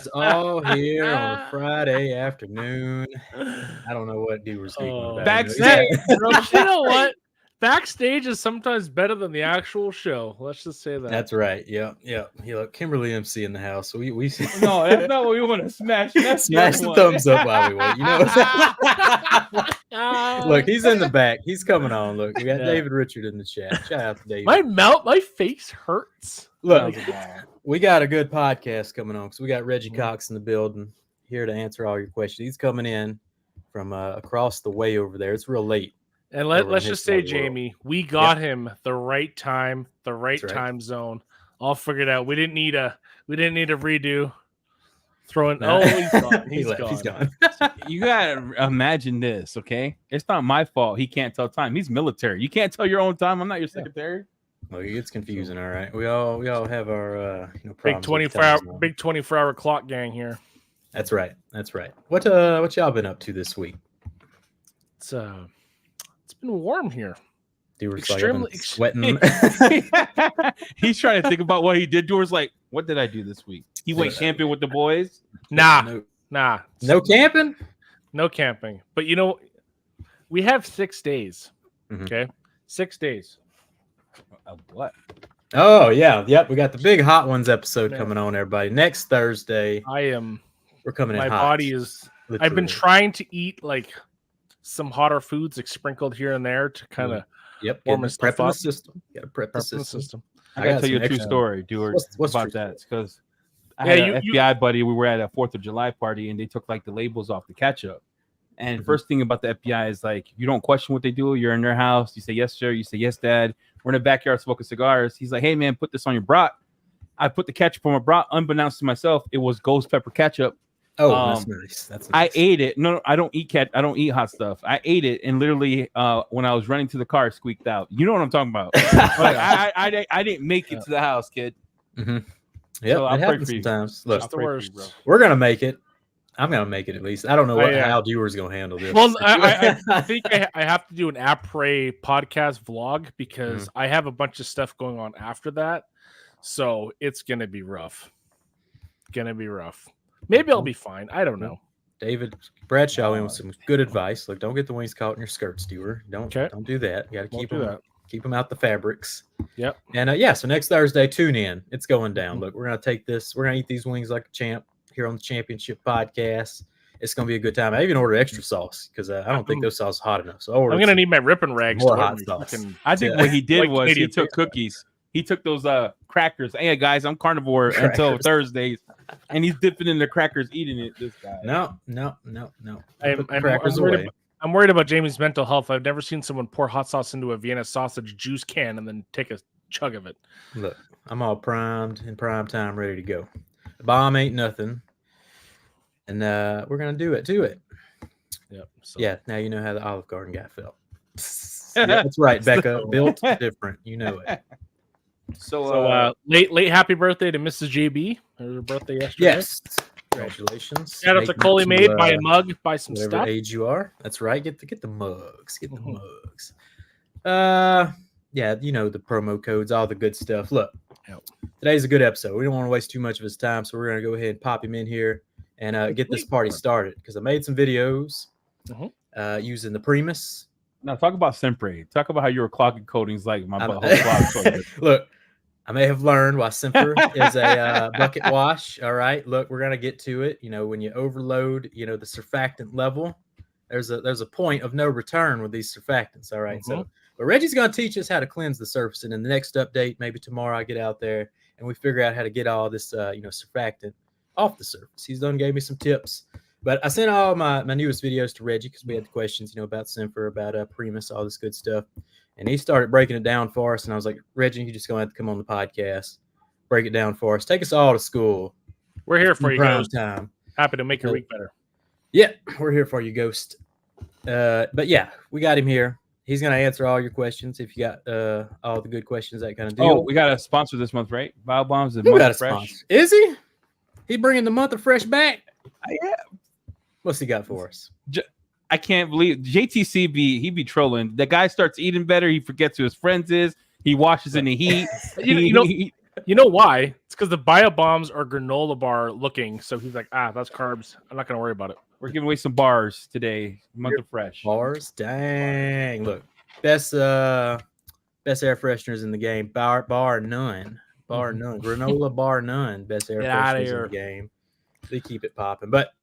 us all here on a Friday afternoon. I don't know what you were speaking about. Backstage, bro. You know what? Backstage is sometimes better than the actual show. Let's just say that. That's right. Yeah. Look, Kimberly MC in the house. So we no, that's not what we want to smash. Smash the thumbs up while we wait. You know. Look, he's in the back. He's coming on. Look, we got David Richard in the chat. Shout out to David. My face hurts. Look, we got a good podcast coming on because we got Reggy Cox in the building here to answer all your questions. He's coming in from across the way over there. It's real late. And let's just say, Jamie, we got him the right time, the right time zone, all figured out. We didn't need a redo. Throwing he's gone. You gotta imagine this, okay? It's not my fault. He can't tell time. He's military. You can't tell your own time. I'm not your secretary. Well, it gets confusing. All right, we all have our big 24-hour clock gang here. That's right. What y'all been up to this week? It's been warm here. Extremely sweating. He's trying to think about what he did. Doors like, what did I do this week? He went camping with the boys. Nah. No camping. No camping. But we have 6 days. Okay, 6 days. What? Oh yeah, yep. We got the big Hot Ones episode coming on, everybody. Next Thursday. We're coming in. My hot, body is. literally. I've been trying to eat like some hotter foods, like sprinkled here and there, to kind of warm my stuff up. System. You gotta prep the system. I gotta tell you a true story, dude. What's about that? Because I had an FBI buddy. We were at a 4th of July party, and they took like the labels off the ketchup. And first thing about the FBI is like, you don't question what they do. You're in their house. You say yes, sir. You say yes, dad. We're in the backyard smoking cigars. He's like, hey man, put this on your brat. I put the ketchup on my brat. Unbeknownst to myself, it was ghost pepper ketchup. Oh, that's nice. That's nice. I ate it. No, I don't eat I don't eat hot stuff. I ate it, and literally, when I was running to the car, it squeaked out. You know what I'm talking about? Like, I didn't make it to the house, kid. Mm-hmm. Yeah, so it happens sometimes. Look, the worst. We're gonna make it. I'm gonna make it at least. I don't know how viewers gonna handle this. Well, I think I have to do an après podcast vlog because I have a bunch of stuff going on after that, so it's gonna be rough. Maybe I'll be fine. I don't know. David Bradshaw with some good advice. Look, don't get the wings caught in your skirt, Stewart. Don't do that. You got to keep them out the fabrics. Yep. And so next Thursday, tune in. It's going down. Look, we're gonna take this. We're gonna eat these wings like a champ here on the Championship Podcast. It's gonna be a good time. I even ordered extra sauce because I don't think those sauce hot enough. So I'm gonna need my ripping rags. More hot sauce. I think what he did was he took cookies. He took those crackers. Hey guys, I'm carnivore until Thursdays, and he's dipping in the crackers, eating it. This guy. No. I'm worried about Jamie's mental health. I've never seen someone pour hot sauce into a Vienna sausage juice can and then take a chug of it. Look, I'm all primed in prime time, ready to go. The bomb ain't nothing, and we're gonna do it. Yep. So. Yeah. Now you know how the Olive Garden guy felt. That's right, Becca. Built different. You know it. So late happy birthday to Mrs. JB. Her birthday yesterday. Yes. Congratulations. Shout out to Coley Maid. Buy a mug, buy some whatever stuff. age you are. That's right. Get the mugs. Get the mugs. You know the promo codes, all the good stuff. Look, today's a good episode. We don't want to waste too much of his time, so we're gonna go ahead and pop him in here and get this party started because I made some videos using the Primus. Now talk about Sempre. Talk about how you were clogging coatings like my butthole. Look, I may have learned why Semper is a bucket wash. All right, look, we're gonna get to it. You know, when you overload, the surfactant level, there's a point of no return with these surfactants. All right, so but Reggie's gonna teach us how to cleanse the surface, and in the next update, maybe tomorrow, I get out there and we figure out how to get all this surfactant off the surface. He's gave me some tips. But I sent all my newest videos to Reggie because we had the questions, about Semper, about Primus, all this good stuff. And he started breaking it down for us. And I was like, Reggie, you're just going to have to come on the podcast, break it down for us. Take us all to school. We're here for you, Ghost. Time. Happy to make your week better. Yeah, we're here for you, Ghost. But yeah, we got him here. He's going to answer all your questions if you got all the good questions, that kind of deal. Oh, we got a sponsor this month, right? Bio Bombs. We got a sponsor. Is he? He bringing the month of fresh back? Yeah. What's he got for us? I can't believe JTC he be trolling. The guy starts eating better. He forgets who his friends is. He washes in the heat. You know why? It's because the bio bombs are granola bar looking. So he's like, that's carbs. I'm not gonna worry about it. We're giving away some bars today. Month of fresh. Bars? Dang. Look. Best air fresheners in the game. Bar none. Bar none. Granola bar none. Best air fresheners in the game. They keep it popping. But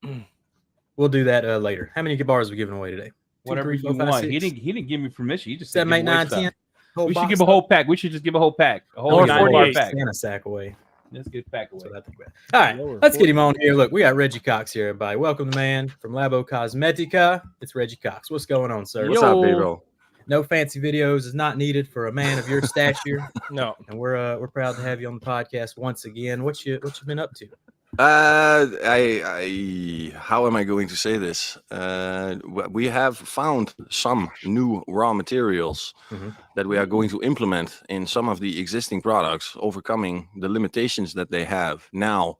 we'll do that later. How many bars are we giving away today? Whatever 2, 3, 4, you 5, want. 6. He didn't give me permission. He just said 7, 8, 9, 10. We should give a whole pack. We should just give a whole pack. A whole 9-bar pack. Santa sack away. Let's get pack away. All right, let's get him on here. Look, we got Reggy Cox here, everybody. Welcome the man from Labocosmetica. It's Reggy Cox. What's going on, sir? What's up, people? No fancy videos is not needed for a man of your stature. No, and we're proud to have you on the podcast once again. What you been up to? How am I going to say this? We have found some new raw materials that we are going to implement in some of the existing products, overcoming the limitations that they have now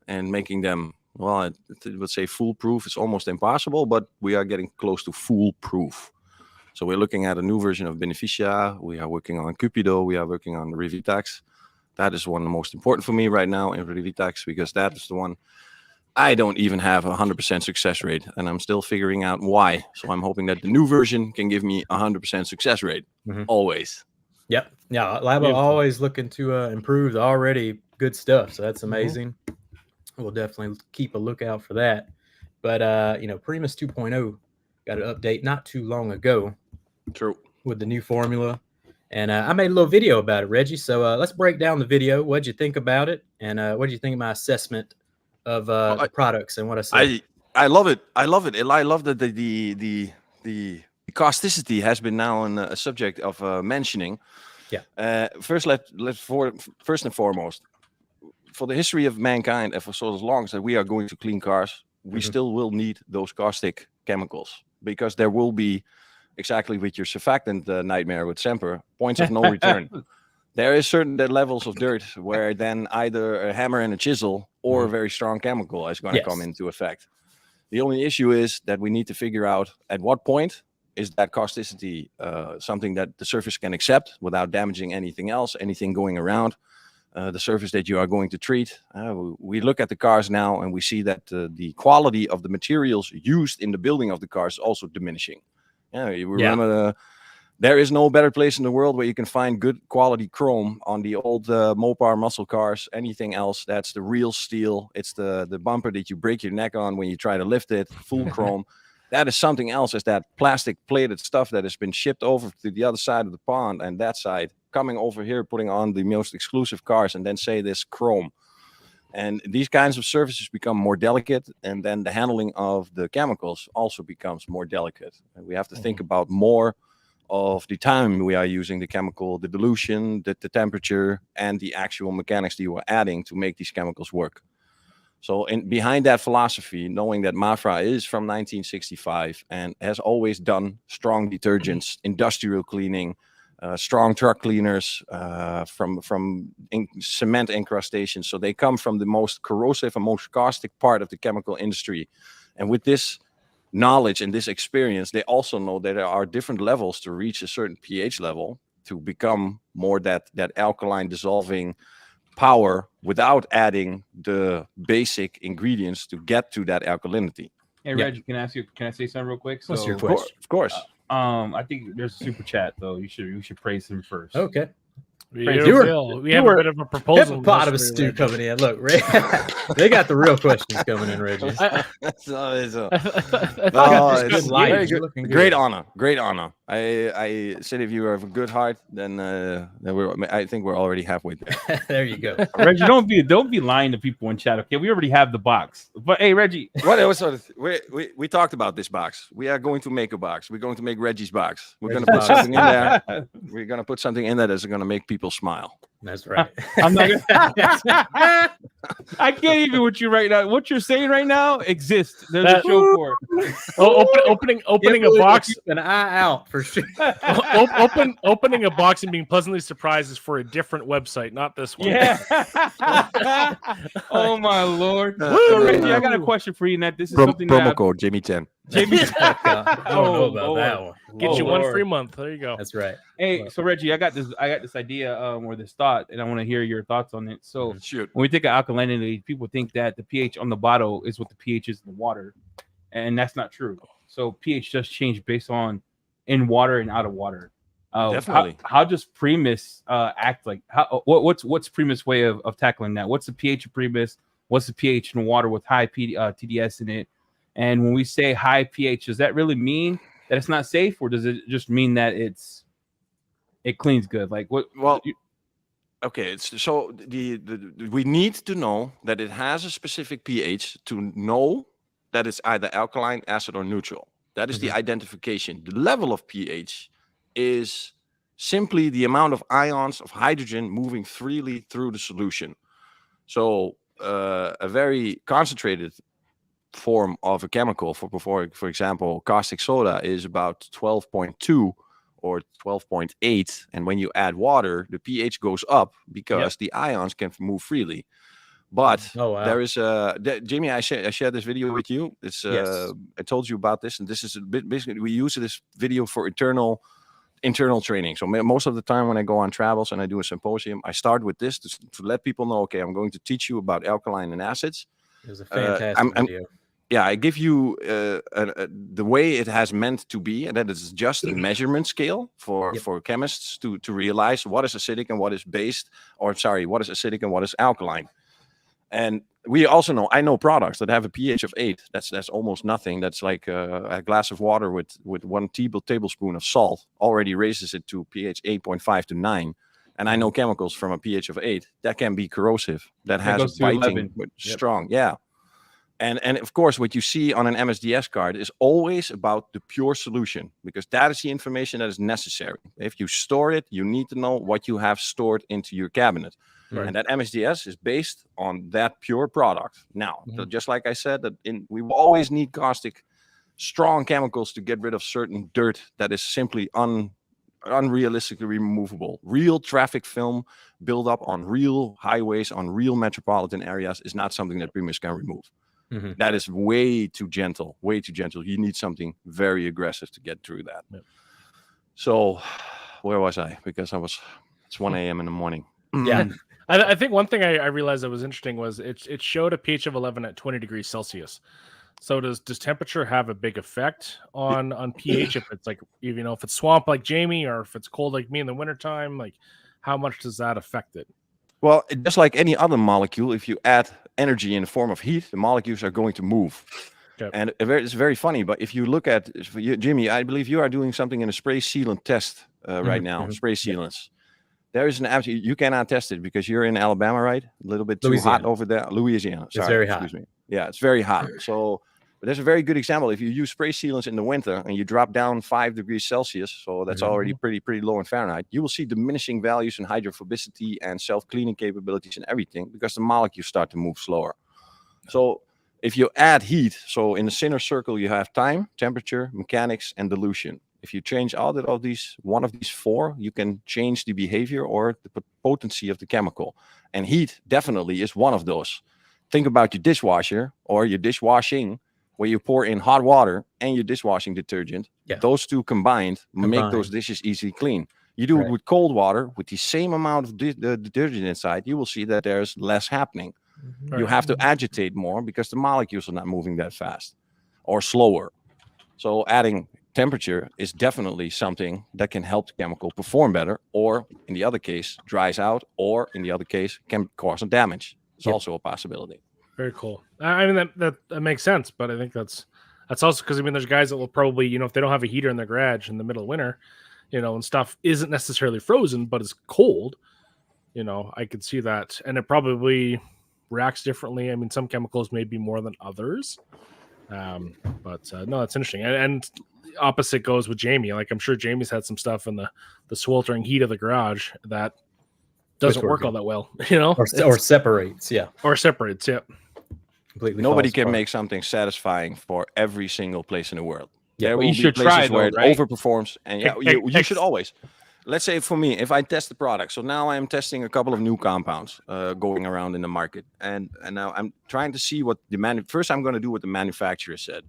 and making them, well, I would say foolproof. It's almost impossible, but we are getting close to foolproof. So we're looking at a new version of Beneficia. We are working on Cupido. We are working on Revitax. That is one of the most important for me right now in Revitax, because that is the one I don't even have 100% success rate, and I'm still figuring out why. So I'm hoping that the new version can give me 100% success rate always. Yep. Yeah. Labo always looking to improve the already good stuff. So that's amazing. We'll definitely keep a lookout for that. But, Primus 2.0 got an update not too long ago. True. With the new formula. And I made a little video about it, Reggie. So let's break down the video. What'd you think about it? And what did you think of my assessment of the products and what I said? I love it. I love it. I love that the causticity has been now a subject of mentioning. Yeah. First and foremost, for the history of mankind and for so long as we are going to clean cars, we still will need those caustic chemicals, because there will be, exactly with your surfactant nightmare with Semper, points of no return. There is certain levels of dirt where then either a hammer and a chisel or a very strong chemical is going to come into effect. The only issue is that we need to figure out at what point is that causticity something that the surface can accept without damaging anything else, anything going around the surface that you are going to treat. We look at the cars now and we see that the quality of the materials used in the building of the cars is also diminishing. Yeah, you remember there is no better place in the world where you can find good quality chrome on the old Mopar muscle cars. Anything else, that's the real steel. It's the bumper that you break your neck on when you try to lift it, full chrome. That is something else, is that plastic plated stuff that has been shipped over to the other side of the pond, and that side coming over here, putting on the most exclusive cars, and then say this chrome. And these kinds of surfaces become more delicate, and then the handling of the chemicals also becomes more delicate. And we have to think about more of the time we are using the chemical, the dilution, the temperature, and the actual mechanics that you are adding to make these chemicals work. So behind that philosophy, knowing that Mafra is from 1965 and has always done strong detergents, industrial cleaning, strong truck cleaners, from cement incrustation. So they come from the most corrosive and most caustic part of the chemical industry. And with this knowledge and this experience, they also know that there are different levels to reach a certain pH level to become more that alkaline dissolving power without adding the basic ingredients to get to that alkalinity. Hey, Reggie, can I say something real quick? What's your question? Of course. I think there's a super chat though. You should praise him first. Okay. We have a bit of a proposal. Pot of a stew coming in. Look, Ray, they got the real questions coming in, Reggie. Great honor. I said if you have a good heart, then I think we're already halfway there. There you go, Reggie. Don't be lying to people in chat. Okay, we already have the box. But hey, Reggie, we talked about this box. We are going to make a box. We're going to make Reggie's box. We're going to put something in there. We're going to put something in there that's going to make people smile. That's right. I'm not I can't even with you right now. What you're saying right now exists. There's a show for it. Opening a box, an eye out for sure. Opening a box and being pleasantly surprised is for a different website, not this one. Yeah. Oh my lord. So Reggie, I got a question for you. That this is something promo code Jimmy 10. Jamie's I don't know about that one. Get you Lord. 1 free month. There you go. That's right. Hey, so Reggie, I got this idea or this thought, and I want to hear your thoughts on it. So Shoot. when we think of alkalinity, people think that the pH on the bottle is what the pH is in the water, and that's not true. So pH just change based on in water and out of water. Definitely. How does Primus act like? What's Primus way of tackling that? What's the pH of Primus? What's the pH in water with high TDS in it? And when we say high pH, does that really mean that it's not safe, or does it just mean that it cleans good? Like what? Well, okay. It's so we need to know that it has a specific pH to know that it's either alkaline, acid, or neutral. That is the identification. The level of pH is simply the amount of ions of hydrogen moving freely through the solution. So a very concentrated form of a chemical, for example, caustic soda, is about 12.2 or 12.8, and when you add water, the pH goes up because the ions can move freely. But there is Jamie, I shared this video with you. It's I told you about this, and this is a bit basically we use this video for internal training. So most of the time when I go on travels and I do a symposium, I start with this to let people know, okay, I'm going to teach you about alkaline and acids. It was a fantastic video. I give you the way it has meant to be, and that it's just a measurement scale for chemists to realize what is acidic and what is what is acidic and what is alkaline. And we also know, I know products that have a pH of 8. That's almost nothing. That's like a glass of water with 1 tablespoon of salt already raises it to pH 8.5 to 9. And I know chemicals from a pH of 8 that can be corrosive. That has biting, strong. Yeah. And of course, what you see on an MSDS card is always about the pure solution, because that is the information that is necessary. If you store it, you need to know what you have stored into your cabinet. Right. And that MSDS is based on that pure product. Now, just like I said, we will always need caustic, strong chemicals to get rid of certain dirt that is simply unrealistically removable. Real traffic film build up on real highways, on real metropolitan areas is not something that Primus can remove. That is way too gentle. You need something very aggressive to get through that. Yep. So where was I? Because it's 1 a.m. in the morning. Yeah. I think one thing I realized that was interesting was it showed a pH of 11 at 20 degrees Celsius. So does temperature have a big effect on pH? If it's like, if it's swamp like Jamie, or if it's cold like me in the wintertime, like how much does that affect it? Well, just like any other molecule, if you add energy in the form of heat, the molecules are going to move. Yep. And it's very funny, but if you look at Jimmy, I believe you are doing something in a spray sealant test right now. Spray sealants. There is you cannot test it because you're in Alabama, right? A little bit too hot over there. Louisiana. Sorry, it's very hot. Excuse me. Yeah, it's very hot. So, but there's a very good example. If you use spray sealants in the winter and you drop down 5 degrees Celsius, so that's already pretty low in Fahrenheit, you will see diminishing values in hydrophobicity and self-cleaning capabilities and everything, because the molecules start to move slower. So if you add heat, so in the center circle you have time, temperature, mechanics, and dilution. If you change one of these 4, you can change the behavior or the potency of the chemical. And heat definitely is one of those. Think about your dishwasher or your dishwashing, where you pour in hot water and your dishwashing detergent. Yeah. Those two combined make those dishes easy clean. You do it with cold water, with the same amount of the detergent inside, you will see that there's less happening. You have to agitate more because the molecules are not moving that fast or slower. So adding temperature is definitely something that can help the chemical perform better, or in the other case, dries out, or in the other case, can cause some damage. It's also a possibility. Very cool. I mean, that makes sense, but I think that's also because, there's guys that will probably, if they don't have a heater in their garage in the middle of winter, and stuff isn't necessarily frozen, but it's cold, I could see that. And it probably reacts differently. I mean, some chemicals may be more than others. But no, it's interesting. And opposite goes with Jamie. Like, I'm sure Jamie's had some stuff in the sweltering heat of the garage that doesn't work all that well, or separates. Yeah. Or separates. Yeah. Completely. Nobody can make something satisfying for every single place in the world. Yeah, there will you be should places try where though, right? it overperforms, and you should always. Let's say for me, if I test the product, so now I am testing a couple of new compounds going around in the market, and now I'm trying to see what first I'm going to do what the manufacturer said.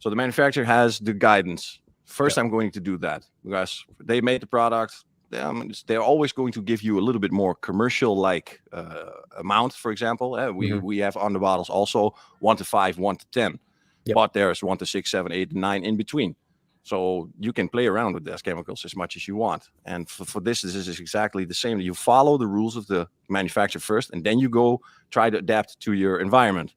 So the manufacturer has the guidance. First, I'm going to do that because they made the product. They're always going to give you a little bit more commercial-like amount. For example, we have on the bottles also 1 to 5, 1 to 10, but there's 1 to 6, 7, 8, 9 in between. So you can play around with those chemicals as much as you want. And for this is exactly the same. You follow the rules of the manufacturer first, and then you go try to adapt to your environment.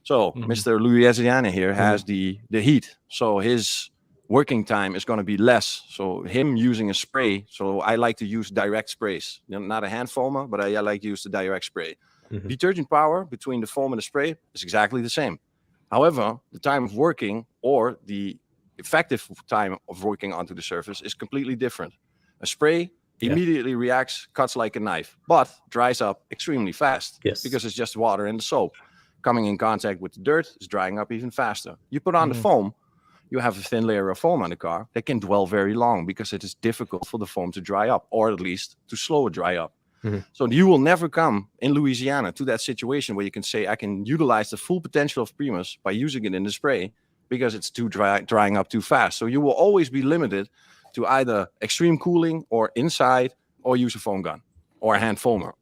So Mr. Louisiana here has the heat. So his working time is going to be less. So him using a spray. So I like to use direct sprays, not a hand foamer, but I like to use the direct spray. Detergent power between the foam and the spray is exactly the same. However, the time of working or the effective time of working onto the surface is completely different. A spray immediately reacts, cuts like a knife, but dries up extremely fast because it's just water and the soap. Coming in contact with the dirt is drying up even faster. You put on the foam, you have a thin layer of foam on the car that can dwell very long because it is difficult for the foam to dry up, or at least to slow it dry up. So you will never come in Louisiana to that situation where you can say, I can utilize the full potential of Primus by using it in the spray because it's drying up too fast. So you will always be limited to either extreme cooling or inside, or use a foam gun or a hand foamer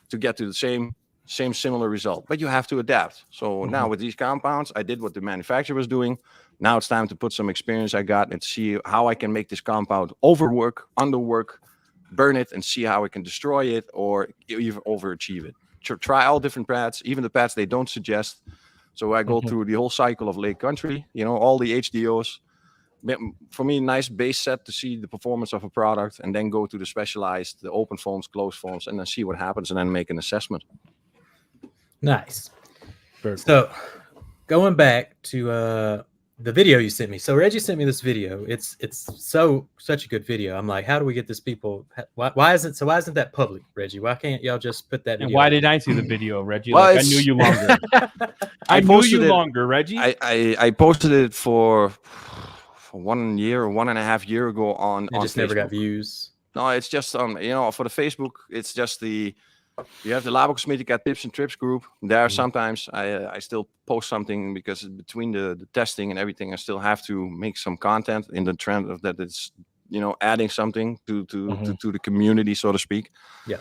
to get to the same similar result. But you have to adapt. So now with these compounds, I did what the manufacturer was doing. Now it's time to put some experience I got and see how I can make this compound overwork, underwork, burn it, and see how I can destroy it or even overachieve it. Try all different paths, even the paths they don't suggest. So I go through the whole cycle of Lake Country, all the HDOs. For me, nice base set to see the performance of a product, and then go to the specialized, the open foams, closed foams, and then see what happens, and then make an assessment. Nice. So going back to the video you sent me. So Reggie sent me this video. It's such a good video. I'm like, how do we get this people? Why isn't that public, Reggie? Why can't y'all just put that video? And why did I see the video, Reggie? Well, I knew you longer. I knew you longer, Reggie. I posted it for 1 year or 1.5 years ago on just Facebook. Never got views. No, it's just for the Facebook, it's just you have the Labocosmetica tips and trips group. There sometimes I still post something because between the testing and everything, I still have to make some content in the trend of that it's adding something to the community, so to speak. Yeah.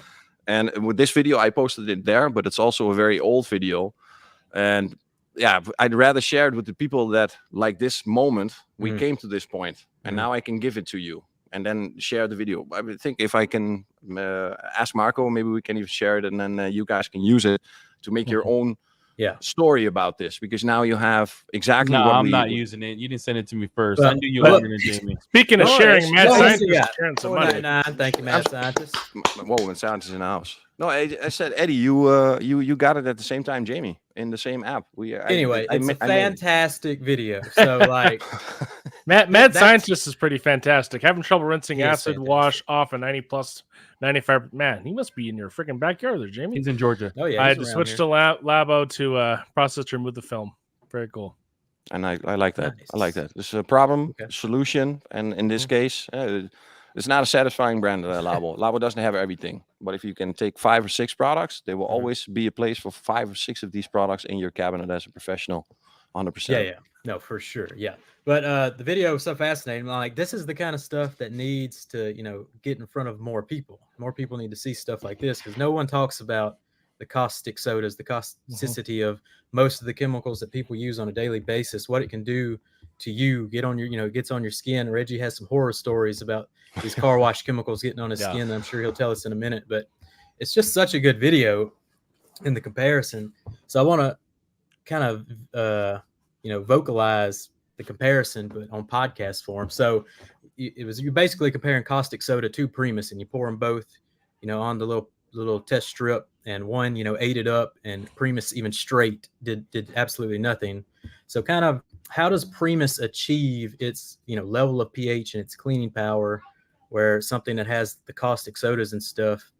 And with this video, I posted it there, but it's also a very old video, and I'd rather share it with the people that like this moment we came to this point, and now I can give it to you. And then share the video. I think if I can ask Marco, maybe we can even share it, and then you guys can use it to make your own story about this. Because now you have exactly. No, what I'm not using it. You didn't send it to me first. I knew you were going to Jamie. Speaking of sharing, Mad Scientist sharing some money. Thank you, Mad Scientist. Whoa, Mad Scientist in the house. No, I said, Eddie, you got it at the same time, Jamie, in the same app. It's a fantastic video. So like, Mad Scientist is pretty fantastic. Having trouble rinsing acid wash off a 95. Man, he must be in your freaking backyard there, Jamie. He's in Georgia. Oh yeah, I had to switch to Labo to process to remove the film. Very cool. And I like that. Nice. I like that. There's a problem, solution, and in this case, it's not a satisfying brand, Labo. Labo doesn't have everything, but if you can take 5 or 6 products, there will always be a place for 5 or 6 of these products in your cabinet as a professional, 100%. Yeah, no, for sure, yeah. But the video was so fascinating. Like, this is the kind of stuff that needs to, get in front of more people. More people need to see stuff like this because no one talks about the caustic sodas, the causticity of most of the chemicals that people use on a daily basis, what it can do to you, get on your, gets on your skin. Reggie has some horror stories about these car wash chemicals getting on his skin. I'm sure he'll tell us in a minute, but it's just such a good video in the comparison. So I want to kind of, vocalize the comparison, but on podcast form. So you're basically comparing caustic soda to Primus, and you pour them both, on the little test strip, and one, ate it up, and Primus even straight did absolutely nothing. So kind of, how does Primus achieve its, level of pH and its cleaning power, where something that has the caustic sodas and stuff,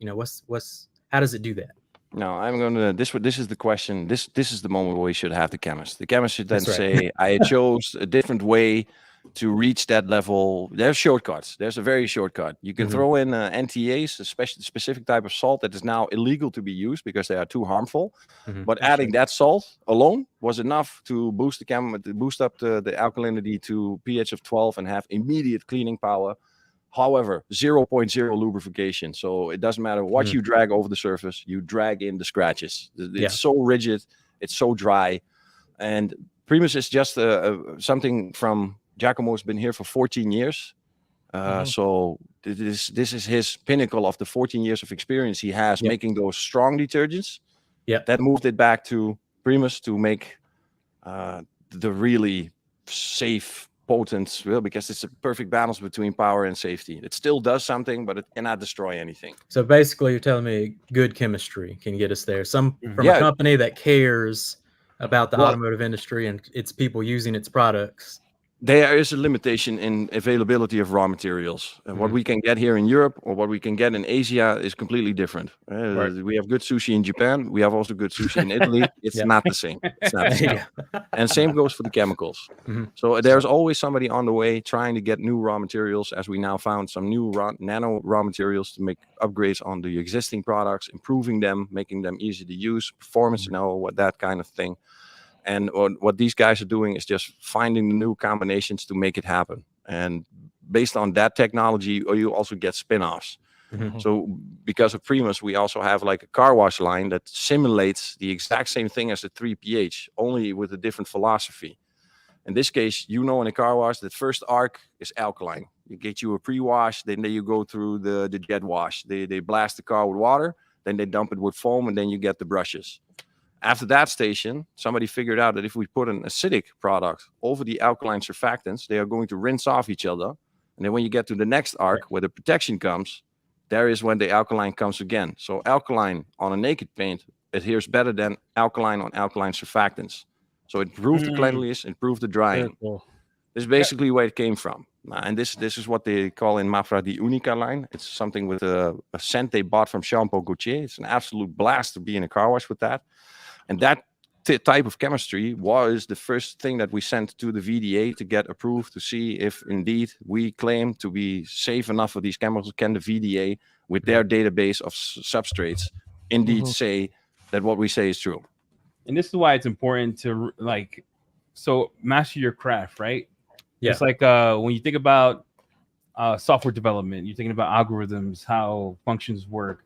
how does it do that? No, I'm going to, this is the question. This is the moment where we should have the chemist. The chemist should then say, I chose a different way to reach that level. There's shortcuts. There's a very shortcut. You can throw in NTAs, a specific type of salt that is now illegal to be used because they are too harmful. But adding that salt alone was enough to boost up the alkalinity to pH of 12 and have immediate cleaning power. However, 0.0 lubrication. So it doesn't matter what you drag over the surface, you drag in the scratches. It's so rigid, it's so dry. And Primus is just something from Giacomo's been here for 14 years. So this is his pinnacle of the 14 years of experience he has making those strong detergents. That moved it back to Primus to make the really safe, potent, because it's a perfect balance between power and safety. It still does something, but it cannot destroy anything. So basically, you're telling me good chemistry can get us there. From a company that cares about the automotive industry and its people using its products. There is a limitation in availability of raw materials. What we can get here in Europe or what we can get in Asia is completely different. We have good sushi in Japan. We have also good sushi in Italy. It's not the same. It's not the same. And same goes for the chemicals. So there's always somebody on the way trying to get new raw materials, as we now found some new nano raw materials to make upgrades on the existing products, improving them, making them easy to use, performance, that kind of thing. And what these guys are doing is just finding the new combinations to make it happen. And based on that technology, you also get spin-offs. So because of Primus, we also have like a car wash line that simulates the exact same thing as the 3pH, only with a different philosophy. In this case, in a car wash, the first arc is alkaline. You get you a pre-wash, then you go through the jet wash. They blast the car with water, then they dump it with foam, and then you get the brushes. After that station, somebody figured out that if we put an acidic product over the alkaline surfactants, they are going to rinse off each other. And then when you get to the next arc where the protection comes, there is when the alkaline comes again. So alkaline on a naked paint adheres better than alkaline on alkaline surfactants. So it improved the cleanliness, improved the drying. Cool. This is basically where it came from. And this is what they call in Mafra the Unica line. It's something with a scent they bought from Jean-Paul Gaultier. It's an absolute blast to be in a car wash with that. And that type of chemistry was the first thing that we sent to the VDA to get approved to see if indeed we claim to be safe enough for these chemicals. Can the VDA, with their database of substrates, indeed say that what we say is true? And this is why it's important to master your craft, right? Yeah. It's like when you think about software development, you're thinking about algorithms, how functions work,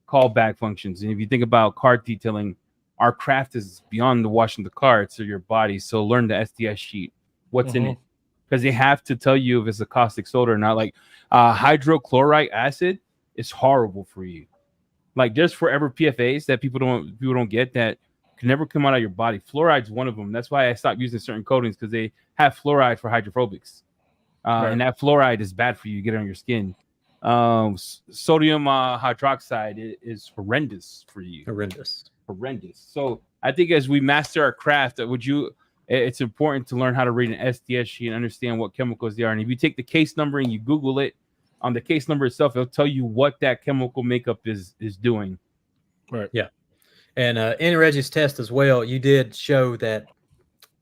callback functions. And if you think about car detailing, our craft is beyond the washing the car, it's your body. So learn the SDS sheet, what's in it, because they have to tell you if it's a caustic soda or not. Like hydrochloric acid is horrible for you. Like there's forever PFAs that people don't get that can never come out of your body. Fluoride's one of them. That's why I stopped using certain coatings, because they have fluoride for hydrophobics, and that fluoride is bad for you. You get it on your skin. Sodium hydroxide is horrendous for you. Horrendous. So I think as we master our craft, it's important to learn how to read an SDS sheet and understand what chemicals they are. And if you take the case number and you Google it, on the case number itself, it'll tell you what that chemical makeup is doing. Right. Yeah. And in Reggie's test as well, you did show that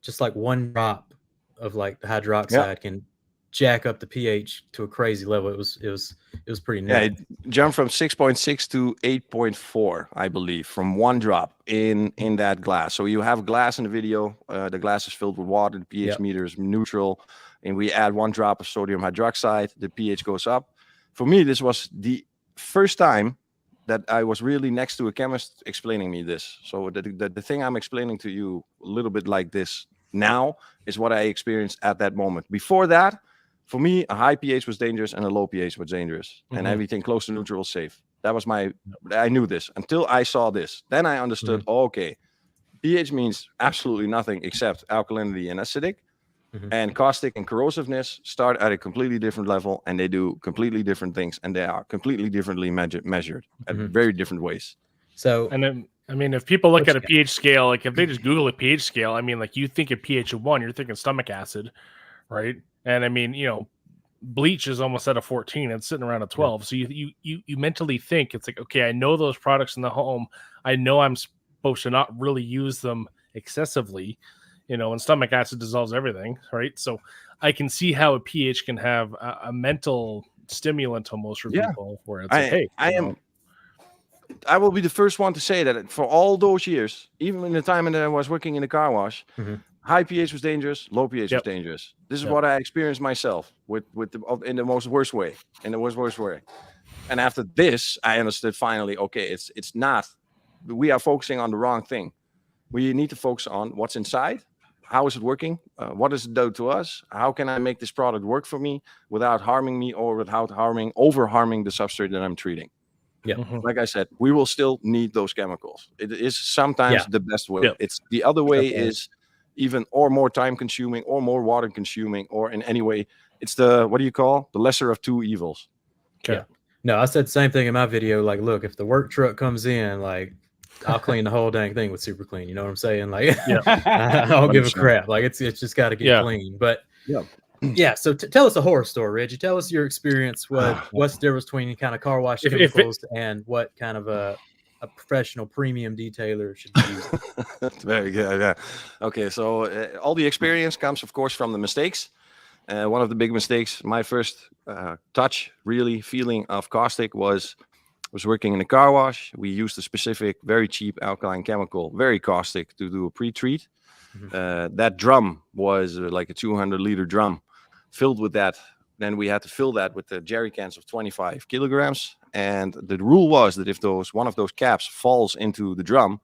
just like one drop of like the hydroxide can jack up the pH to a crazy level. It was pretty neat. Yeah, it jumped from 6.6 to 8.4, I believe, from one drop in that glass. So you have glass in the video. The glass is filled with water. The pH meter is neutral, and we add one drop of sodium hydroxide. The pH goes up. For me, this was the first time that I was really next to a chemist explaining me this. So the thing I'm explaining to you a little bit like this now is what I experienced at that moment. Before that, for me, a high pH was dangerous and a low pH was dangerous, and everything close to neutral was safe. That was I knew this until I saw this. Then I understood, okay, pH means absolutely nothing except alkalinity and acidic, and caustic and corrosiveness start at a completely different level, and they do completely different things, and they are completely differently measured at very different ways. So, and then, I mean, if people look at a pH scale, like if they just Google a pH scale, I mean, like you think a pH of 1, you're thinking stomach acid, right? And I mean, bleach is almost at a 14. It's sitting around a 12. So you mentally think it's like, okay, I know those products in the home. I know I'm supposed to not really use them excessively. and stomach acid dissolves everything, right? So I can see how a pH can have a mental stimulant almost for people, where it's I will be the first one to say that for all those years, even in the time that I was working in the car wash, high pH was dangerous, low pH was dangerous. This is what I experienced myself in the most worst way, And after this, I understood finally, okay, it's not, we are focusing on the wrong thing. We need to focus on what's inside. How is it working? What does it do to us? How can I make this product work for me without harming me or without over harming the substrate that I'm treating? Yeah. Like I said, we will still need those chemicals. It is sometimes the best way. Yeah. It's the other way is even or more time consuming or more water consuming or in any way. It's the lesser of two evils. Okay. Yeah. No, I said the same thing in my video. Like, look, if the work truck comes in, like, I'll clean the whole dang thing with Super Clean. You know what I'm saying? Like, I don't give a crap. Like, it's just got to get clean. But so tell us a horror story, Reggie. Tell us your experience. What's the difference between kind of car wash chemicals and what kind of a professional premium detailer should use? Very good. Yeah. Okay, so all the experience comes, of course, from the mistakes. One of the big mistakes, my first feeling of caustic was working in a car wash. We used a specific, very cheap alkaline chemical, very caustic, to do a pre-treat. That drum was like a 200-liter drum filled with that. Then we had to fill that with the jerry cans of 25 kilograms. And the rule was that if one of those caps falls into the drum,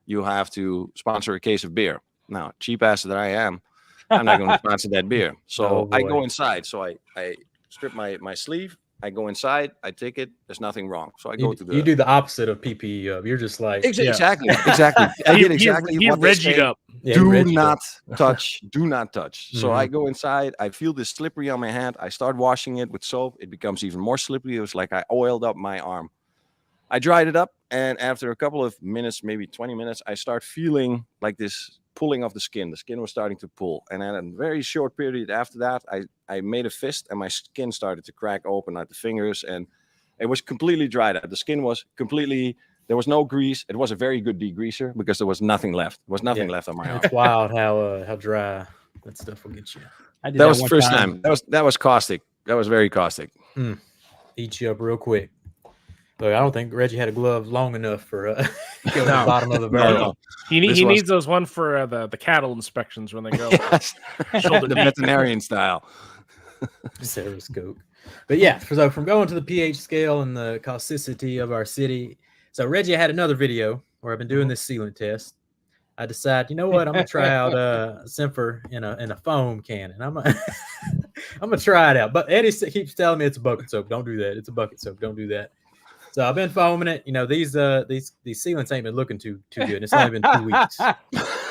you have to sponsor a case of beer. Now, cheap ass that I am, I'm not going to sponsor that beer. So I go inside. So I strip my sleeve. I go inside. I take it. There's nothing wrong. So I go to the. You do the opposite of PPE. You're just like exactly. I did exactly what they say. Up. Do not touch. Do not touch. So I go inside. I feel this slippery on my hand. I start washing it with soap. It becomes even more slippery. It was like I oiled up my arm. I dried it up, and after a couple of minutes, maybe 20 minutes, I start feeling like this pulling of the skin. The skin was starting to pull, and at a very short period after that, I made a fist, and my skin started to crack open at the fingers, and it was completely dried out. The skin was completely. There was no grease. It was a very good degreaser because there was nothing left. There was nothing left on my arm. It's wild how dry that stuff will get you. That was the first time. That was caustic. That was very caustic. Eat you up real quick. Look, I don't think Reggie had a glove long enough for the bottom of the barrel. No. He needs those one for the cattle inspections when they go. Yes. The veterinarian style. Seroscope. But yeah, so from going to the pH scale and the causticity of our city. So Reggie had another video where I've been doing this sealant test. I decide, you know what, I'm gonna try out Semper in a foam cannon. I'm gonna try it out. But Eddie keeps telling me it's a bucket soap. Don't do that. It's a bucket soap. Don't do that. So I've been foaming it. You know, these sealants ain't been looking too good. It's only been 2 weeks.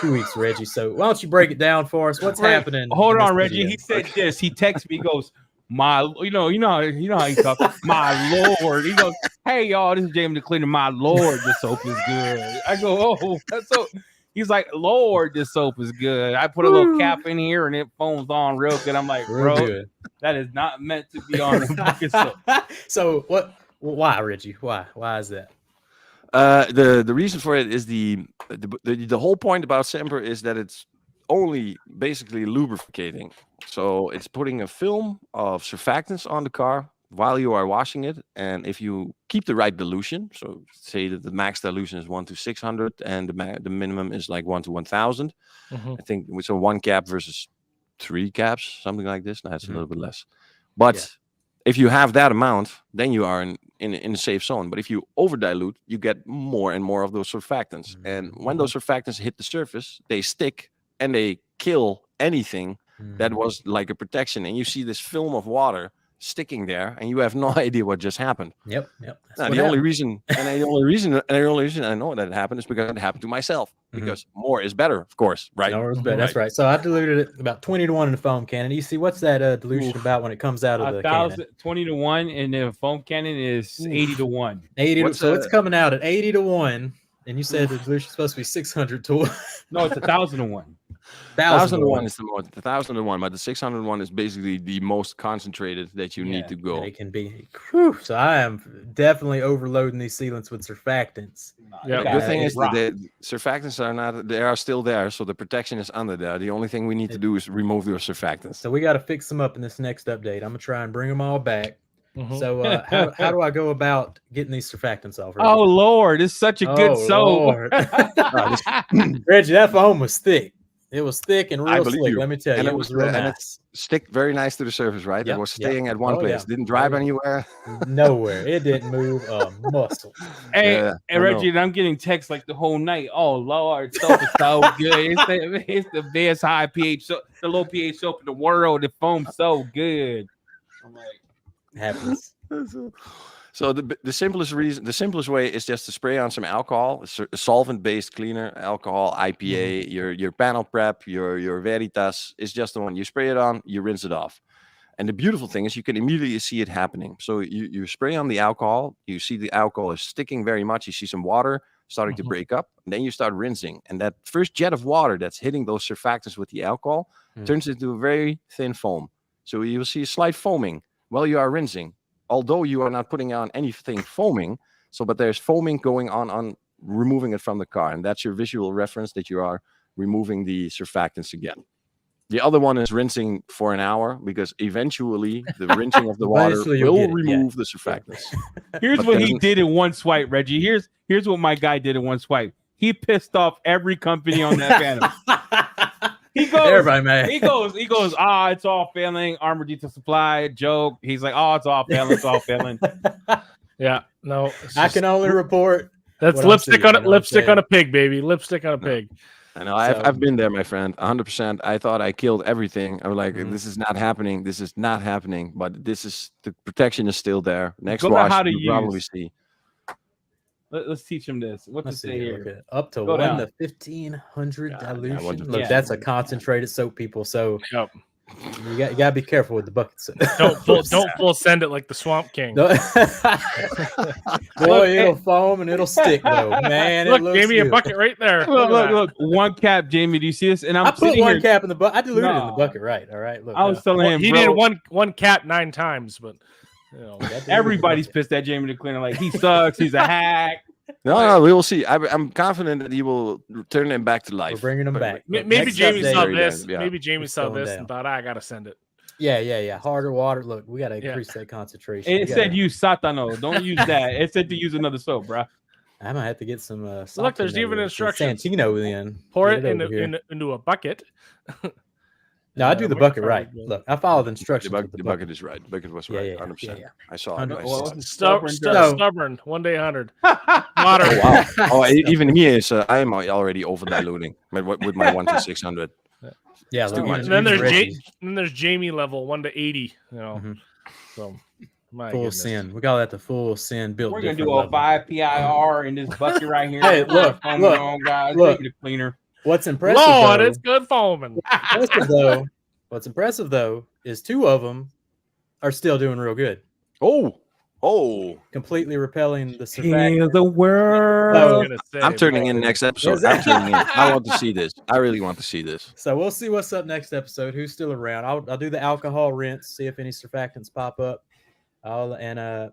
2 weeks, Reggie. So why don't you break it down for us? What's happening? Hold on, Reggie. Video? He said this. He texted me. He goes, you know how he talks. My Lord. He goes, hey y'all, this is Jamie the Cleaner. My Lord, this soap is good. I go, oh, that's so. He's like, Lord, this soap is good. I put a little cap in here and it foams on real good. I'm like, bro, that is not meant to be on the bucket soap. So what? Why, Reggie? Why is that? The reason for it is the whole point about Semper is that it's only basically lubricating. So it's putting a film of surfactants on the car while you are washing it, and if you keep the right dilution, so say that the max dilution is 1 to 600 and the minimum is like 1 to 1000. I think with 1 cap versus 3 caps, something like this. That's a little bit less, but if you have that amount, then you are in a safe zone. But if you over dilute, you get more and more of those surfactants, and when those surfactants hit the surface, they stick and they kill anything that was like a protection, and you see this film of water sticking there, and you have no idea what just happened. Yep. The only reason I know that it happened is because it happened to myself. Because more is better, of course, right? More is better. That's right. So I diluted it about 20 to 1 in the foam cannon. You see, what's that dilution about when it comes out of the cannon? 20 to 1, and the foam cannon is 80 to 1. 80. So it's coming out at 80 to 1. And you said the dilution is supposed to be 600 to 1. No, it's 1,000 to 1. 1001 is the most. The 1001, but the 601 is basically the most concentrated that you need to go. It can be. Whew, so I am definitely overloading these sealants with surfactants. Yeah. The good thing is that the surfactants are not. They are still there, so the protection is under there. The only thing we need to do is remove those surfactants. So we got to fix them up in this next update. I'm gonna try and bring them all back. So how do I go about getting these surfactants off? Reggie? Oh Lord, it's such a good soap. Reggie, that foam was thick. It was thick and real slick. You. Let me tell you, and it was real nice. Stick very nice to the surface, right? It was staying at one place. Didn't drive anywhere. Nowhere. It didn't move a muscle. Hey, Reggie, and I'm getting texts like the whole night. Oh Lord, soap is so good. It's the best high pH soap, the low pH soap in the world. The foam's so good. I'm like, happens. So the simplest way is just to spray on some alcohol, a solvent-based cleaner, alcohol, IPA, your panel prep, your Veritas is just the one. You spray it on, you rinse it off. And the beautiful thing is you can immediately see it happening. So you spray on the alcohol, you see the alcohol is sticking very much, you see some water starting to break up, and then you start rinsing. And that first jet of water that's hitting those surfactants with the alcohol turns into a very thin foam. So you will see a slight foaming while you are rinsing. Although you are not putting on anything foaming, but there's foaming going on removing it from the car. And that's your visual reference that you are removing the surfactants again. The other one is rinsing for an hour because eventually the rinsing of the water will remove the surfactants. Here's what he did in one swipe, Reggie. Here's what my guy did in one swipe. He pissed off every company on that panel. He goes, everybody, man. He goes, it's all failing. Armor detail supply, joke. He's like, it's all failing. It's all failing. Yeah, no. I can only report. That's lipstick on a pig, baby. Lipstick on a pig. I know. I've been there, my friend. 100%. I thought I killed everything. I was like, this is not happening. This is not happening. But the protection is still there. Next wash, you'll probably see. Let's teach him this. What to say here? Up to 1 to 1500 dilution. Look, that's a concentrated soap, people. So you got to be careful with the buckets. Don't full send it like the Swamp King. Boy, it'll foam and it'll stick though, man. Look, gave me a bucket right there. Look. One cap, Jamie. Do you see this? And I put one cap in the bucket. I diluted it in the bucket, right? All right. Look, I was telling him he did one cap 9 times, but. Everybody's pissed at Jamie the Cleaner. Like, he sucks. He's a hack. No, we will see. I'm confident that he will turn him back to life. We're bringing him back. Maybe Jamie saw this. Maybe Jamie saw this and thought, I gotta send it. Yeah. Harder water. Look, we gotta increase that concentration. It said use Satano. Don't use that. It said to use another soap, bro. I'm gonna have to get some. Look, there's even instructions. Santino then. Pour it into a bucket. No, I do the bucket right. Look, I follow the instructions. The bucket is right. The bucket was right. 100%. Yeah. I saw it. Stubborn. 1 day 100. Modern. Oh, wow. Even he is. I am already over diluting with my 1 to 600. Yeah. And then there's Jamie level 1 to 80. You know. So. Full sin. We call that the full sin built. We're gonna do a 5 PIR in this bucket right here. Hey, look, guys. Look, the cleaner. What's impressive? Lord, it's good foaming. What's impressive though is 2 of them are still doing real good. Oh! Completely repelling the surfactant. Heal the world. I'm turning in next episode. I'm turning in. I want to see this. I really want to see this. So we'll see what's up next episode. Who's still around? I'll do the alcohol rinse. See if any surfactants pop up. And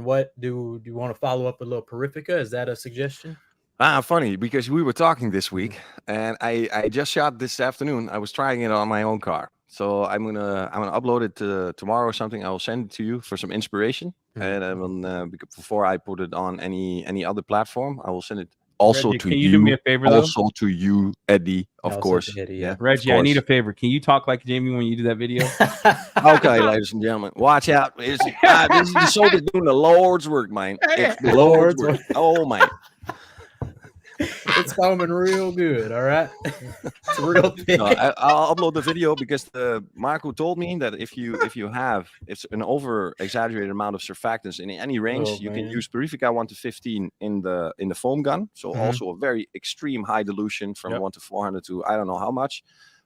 what do you want to follow up with a little Purifica? Is that a suggestion? Funny because we were talking this week, and I just shot this afternoon. I was trying it on my own car, so I'm gonna upload it tomorrow or something. I will send it to you for some inspiration, and I will before I put it on any other platform, I will send it also Reggie, to can you. Do me a favor, also to you, Eddie, of course. Eddie, yeah. Reggie, I need a favor. Can you talk like Jamie when you do that video? Okay, ladies and gentlemen, watch out. This is the soap is doing the Lord's work, man. It's the Lord's work. Oh man. It's foaming real good, all right? It's real thick. No, I'll upload the video because Marco told me that if you have an over exaggerated amount of surfactants in any range, you can use Purifica 1 to 15 in the foam gun. So also a very extreme high dilution from 1 to 400 to I don't know how much.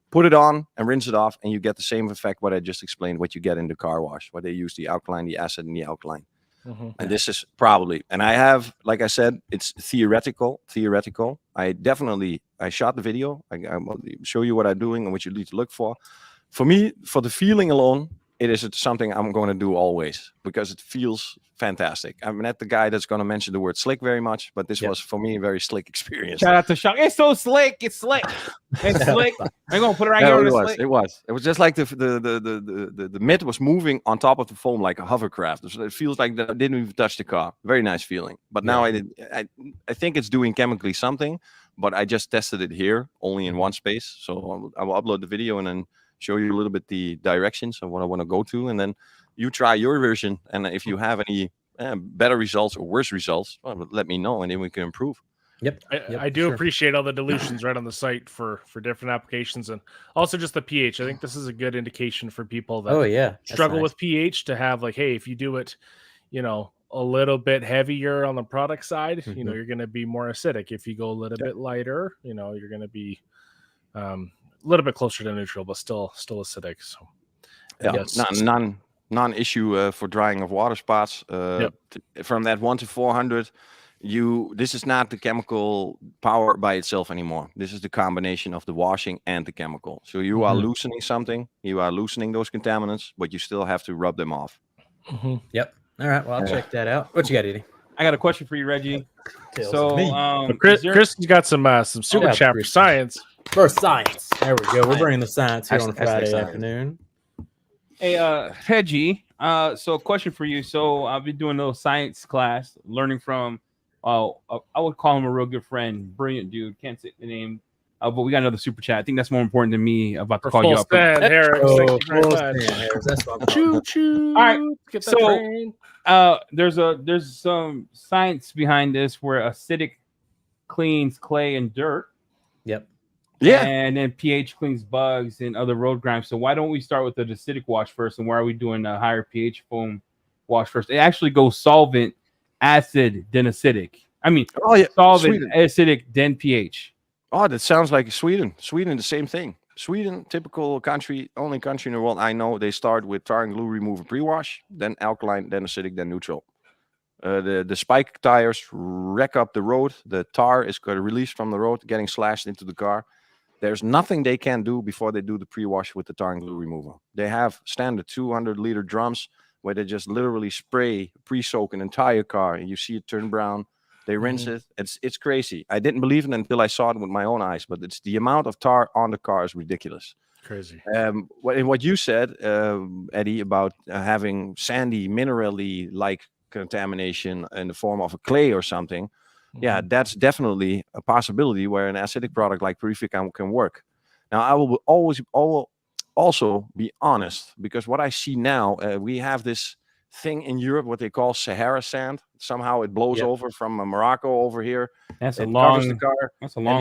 Put it on and rinse it off, and you get the same effect what I just explained. What you get in the car wash, where they use the alkaline, the acid, and the alkaline. And this is probably, and I have, like I said, it's theoretical. I definitely I shot the video. I will show you what I'm doing and what you need to look for. For me, for the feeling alone, it is something I'm going to do always because it feels fantastic. I'm not the guy that's going to mention the word slick very much, but this was for me a very slick experience. Shout out to Shock. It's so slick. It's slick. It's slick. I'm going to put it right here on the slick. It was just like the mitt was moving on top of the foam like a hovercraft. So it feels like that I didn't even touch the car. Very nice feeling. But now I think it's doing chemically something, but I just tested it here only in one space. So I will upload the video and then show you a little bit the directions of what I want to go to, and then you try your version. And if you have any better results or worse results, well, let me know, and then we can improve. Yep. I do appreciate all the dilutions right on the site for different applications, and also just the pH. I think this is a good indication for people that struggle with pH to have like, hey, if you do it, a little bit heavier on the product side, you're going to be more acidic. If you go a little bit lighter, you're going to be a little bit closer to neutral, but still acidic. So non-issue for drying of water spots. From that 1 to 400, this is not the chemical power by itself anymore. This is the combination of the washing and the chemical. So you are loosening something, you are loosening those contaminants, but you still have to rub them off. Yep. All right. Well, I'll check that out. What you got, Edie? I got a question for you, Reggie. Chris got some super chat for science. For science. There we go. We're bringing the science here on a Friday afternoon. Hey, Reggie. So a question for you. So I've been doing a little science class, learning from, I would call him a real good friend, brilliant dude. Can't say the name, but we got another super chat. I think that's more important than me about to call you up. Choo choo. All right. Get so there's some science behind this where acidic cleans clay and dirt. Yep. Yeah. And then pH cleans bugs and other road grime. So why don't we start with the acidic wash first? And why are we doing a higher pH foam wash first? It actually goes solvent, acid, then acidic. I mean, solvent, Sweden. Acidic, then pH. Oh, that sounds like Sweden. Sweden, the same thing. Sweden, typical country, only country in the world I know, they start with tar and glue remover pre-wash, then alkaline, then acidic, then neutral. The spike tires wreck up the road. The tar is released from the road, getting slashed into the car. There's nothing they can do before they do the pre-wash with the tar and glue remover. They have standard 200-liter drums where they just literally spray, pre-soak an entire car, and you see it turn brown. They rinse it. It's crazy. I didn't believe it until I saw it with my own eyes, but it's the amount of tar on the car is ridiculous. Crazy. What you said, Eddie, about having sandy, minerally like contamination in the form of a clay or something, that's definitely a possibility where an acidic product like Purific can work. Now, I will also be honest, because what I see now, we have this thing in Europe, what they call Sahara sand. Somehow it blows over from Morocco over here. That's a long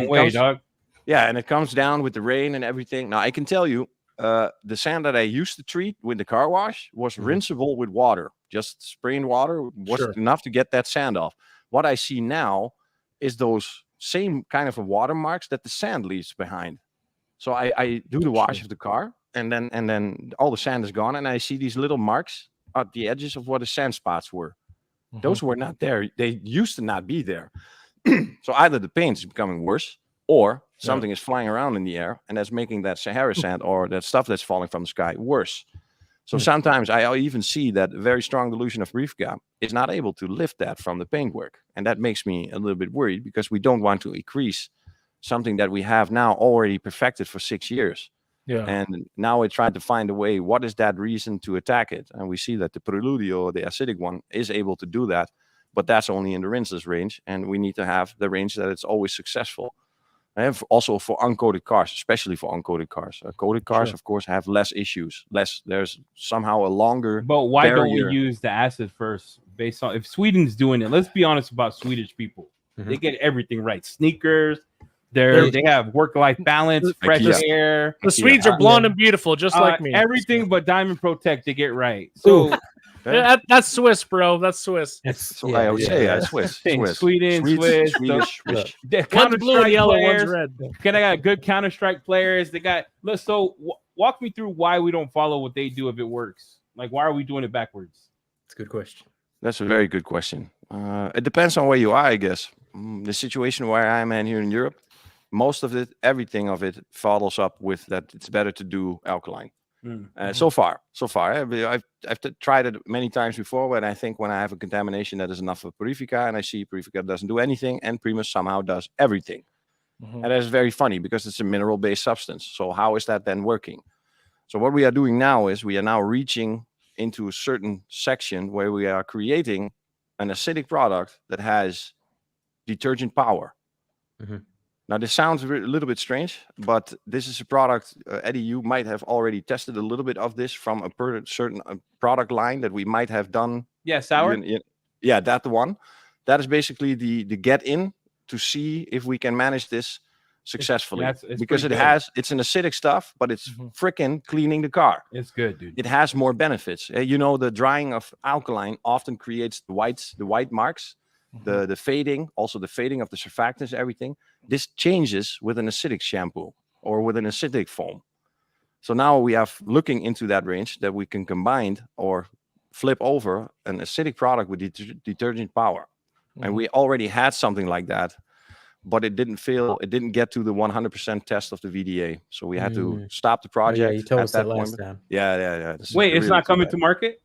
way, dog. Yeah, and it comes down with the rain and everything. Now, I can tell you, the sand that I used to treat with the car wash was rinsable with water. Just spraying water wasn't enough to get that sand off. What I see now is those same kind of watermarks that the sand leaves behind. So I do the wash of the car, and then all the sand is gone, and I see these little marks at the edges of what the sand spots were. Those were not there. They used to not be there. So either the paint is becoming worse, or something is flying around in the air, and that's making that Sahara sand or that stuff that's falling from the sky worse. So sometimes I even see that a very strong dilution of Purifica is not able to lift that from the paintwork. And that makes me a little bit worried, because we don't want to increase something that we have now already perfected for 6 years. Yeah. And now we try to find a way, what is that reason to attack it? And we see that the Preludio, the acidic one, is able to do that, but that's only in the rinseless range. And we need to have the range that it's always successful. And also for uncoated cars, especially for uncoated cars. Coated cars, of course, have less issues. There's somehow a longer But why barrier. Don't we use the acid first? Based on, if Sweden's doing it, let's be honest about Swedish people. They get everything right. Sneakers, they have work-life balance, fresh air. The Swedes are blonde and beautiful, just like me. Everything but Diamond Protect, they get right. So that's Swiss, bro. That's Swiss. I always say Swiss. Sweden, Swiss. One's blue and yellow, one's red. They got good Counter-Strike players. They got. So walk me through why we don't follow what they do if it works. Like, why are we doing it backwards? That's a good question. That's a very good question. It depends on where you are, I guess. The situation where I'm in here in Europe, most of it, everything of it follows up with that it's better to do alkaline. So far, I've tried it many times before, but I think when I have a contamination that is enough of Purifica, and I see Purifica doesn't do anything, and Primus somehow does everything. And that's very funny because it's a mineral-based substance. So how is that then working? So what we are doing now is we are now reaching into a certain section where we are creating an acidic product that has detergent power. Now, this sounds a little bit strange, but this is a product, Eddie, you might have already tested a little bit of this from a certain product line that we might have done. Yeah, sour? Yeah, that one. That is basically the get in to see if we can manage this successfully. It's because it's an acidic stuff, but it's freaking cleaning the car. It's good, dude. It has more benefits. You know, the drying of alkaline often creates the white marks. The fading, also the fading of the surfactants, everything. This changes with an acidic shampoo or with an acidic foam. So now we are looking into that range that we can combine or flip over an acidic product with detergent power. And we already had something like that, but it didn't get to the 100% test of the VDA. So we had to stop the project. Yeah, you told us that last time. Yeah. Wait, it's not coming to market?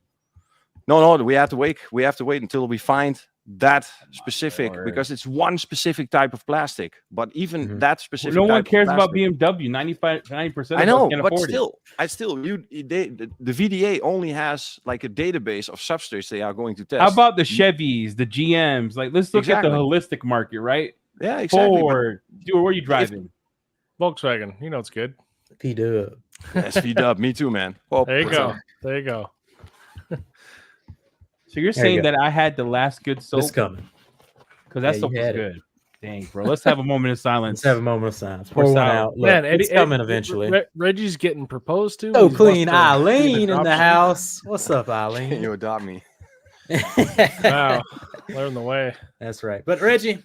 No, we have to wait. We have to wait until we find that specific, because it's one specific type of plastic. But even that specific, no one cares about BMW. 90% I know, can but afford the VDA only has like a database of substrates they are going to test. How about the Chevys, the GMs? Like, let's look at the holistic market, right? Yeah, exactly. Ford, dude, where are you driving? Volkswagen. You know it's good. P-Dub. Yes, P-Dub. Me too, man. Well, there you go. There you go. So you're saying that I had the last good soap? It's coming. Because that soap was good. Dang, bro. Let's have a moment of silence. Let's have a moment of silence. Pour one out. Look, man, it's coming eventually. Reggie's getting proposed to. So clean. Eileen in the house. What's up, Eileen? Can you adopt me? Wow. Learn the way. That's right. But Reggie,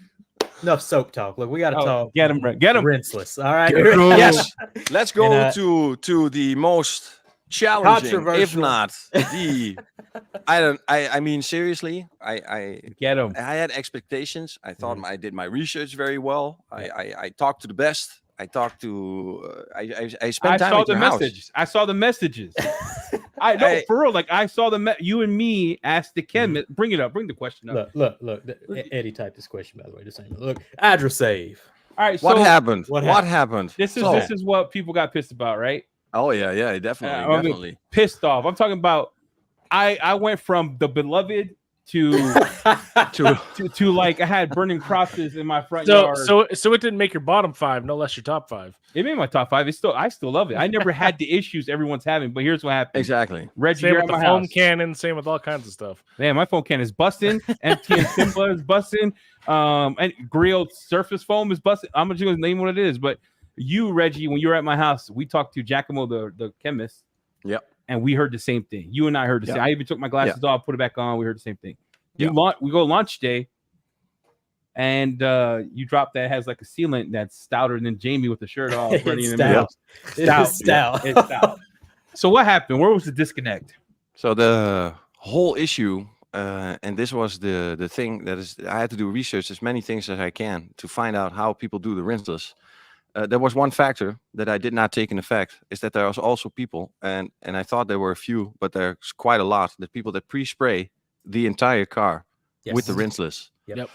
enough soap talk. Look, we got to talk. Get him. Rinseless. All right. Yes. Let's go to the most challenging, if not the. I mean, seriously, I get them. I had expectations. I thought I did my research very well. I talked to the best. I talked to. I spent time at your house. I saw the messages. I know for real. Like I saw you and me asked the chemist. Bring it up. Bring the question up. Look. Eddie typed this question, by the way. Just saying. Look, address save. All right. What happened? What happened? This is what people got pissed about, right? Oh yeah, definitely. Pissed off. I'm talking about. I went from the beloved to like I had burning crosses in my front yard. So it didn't make your bottom 5, no less your top 5. It made my top 5. I still love it. I never had the issues everyone's having, but here's what happened. Exactly. Reggie, same with the foam cannon, same with all kinds of stuff. Man, my foam cannon is busting. MT and Simba is busting. And grilled surface foam is busting. I'm just gonna name what it is. But you, Reggie, when you were at my house, we talked to Giacomo, the chemist. Yep. And we heard the same thing. You and I heard the same. I even took my glasses off, put it back on. We heard the same thing. We go lunch day, and you drop that has like a sealant that's stouter than Jamie with the shirt off running in the middle. It's stout. It's stout. So what happened? Where was the disconnect? So the whole issue, and this was the thing that is, I had to do research as many things as I can to find out how people do the rinseless. There was one factor that I did not take in effect, is that there was also people, and I thought there were a few, but there's quite a lot, the people that pre-spray the entire car with the rinseless. Yep.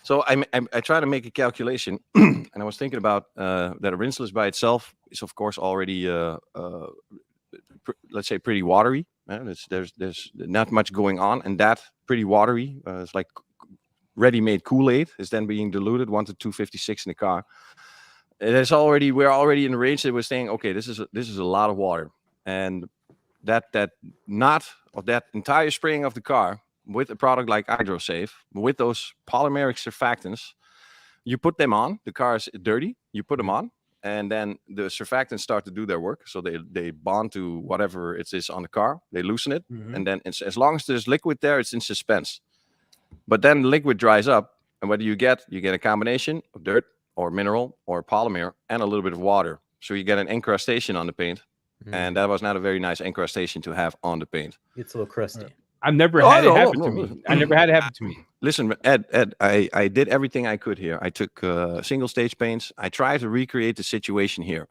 So I try to make a calculation, and I was thinking about that a rinseless by itself is of course already, let's say, pretty watery. There's not much going on, and that pretty watery, it's like ready-made Kool-Aid is then being diluted 1 to 256 in the car. We're already in the range that we're saying, okay, this is a lot of water, and that knot of that entire spraying of the car with a product like HydroSafe, with those polymeric surfactants, you put them on. The car is dirty. You put them on, and then the surfactants start to do their work. So they bond to whatever it is on the car. They loosen it, and then as long as there's liquid there, it's in suspense. But then the liquid dries up, and what do you get? You get a combination of dirt, or mineral, or polymer, and a little bit of water. So you get an encrustation on the paint, and that was not a very nice encrustation to have on the paint. It's a little crusty. I've never had it happen to me. I never had it happen to me. Listen, Ed, I did everything I could here. I took single stage paints. I tried to recreate the situation here.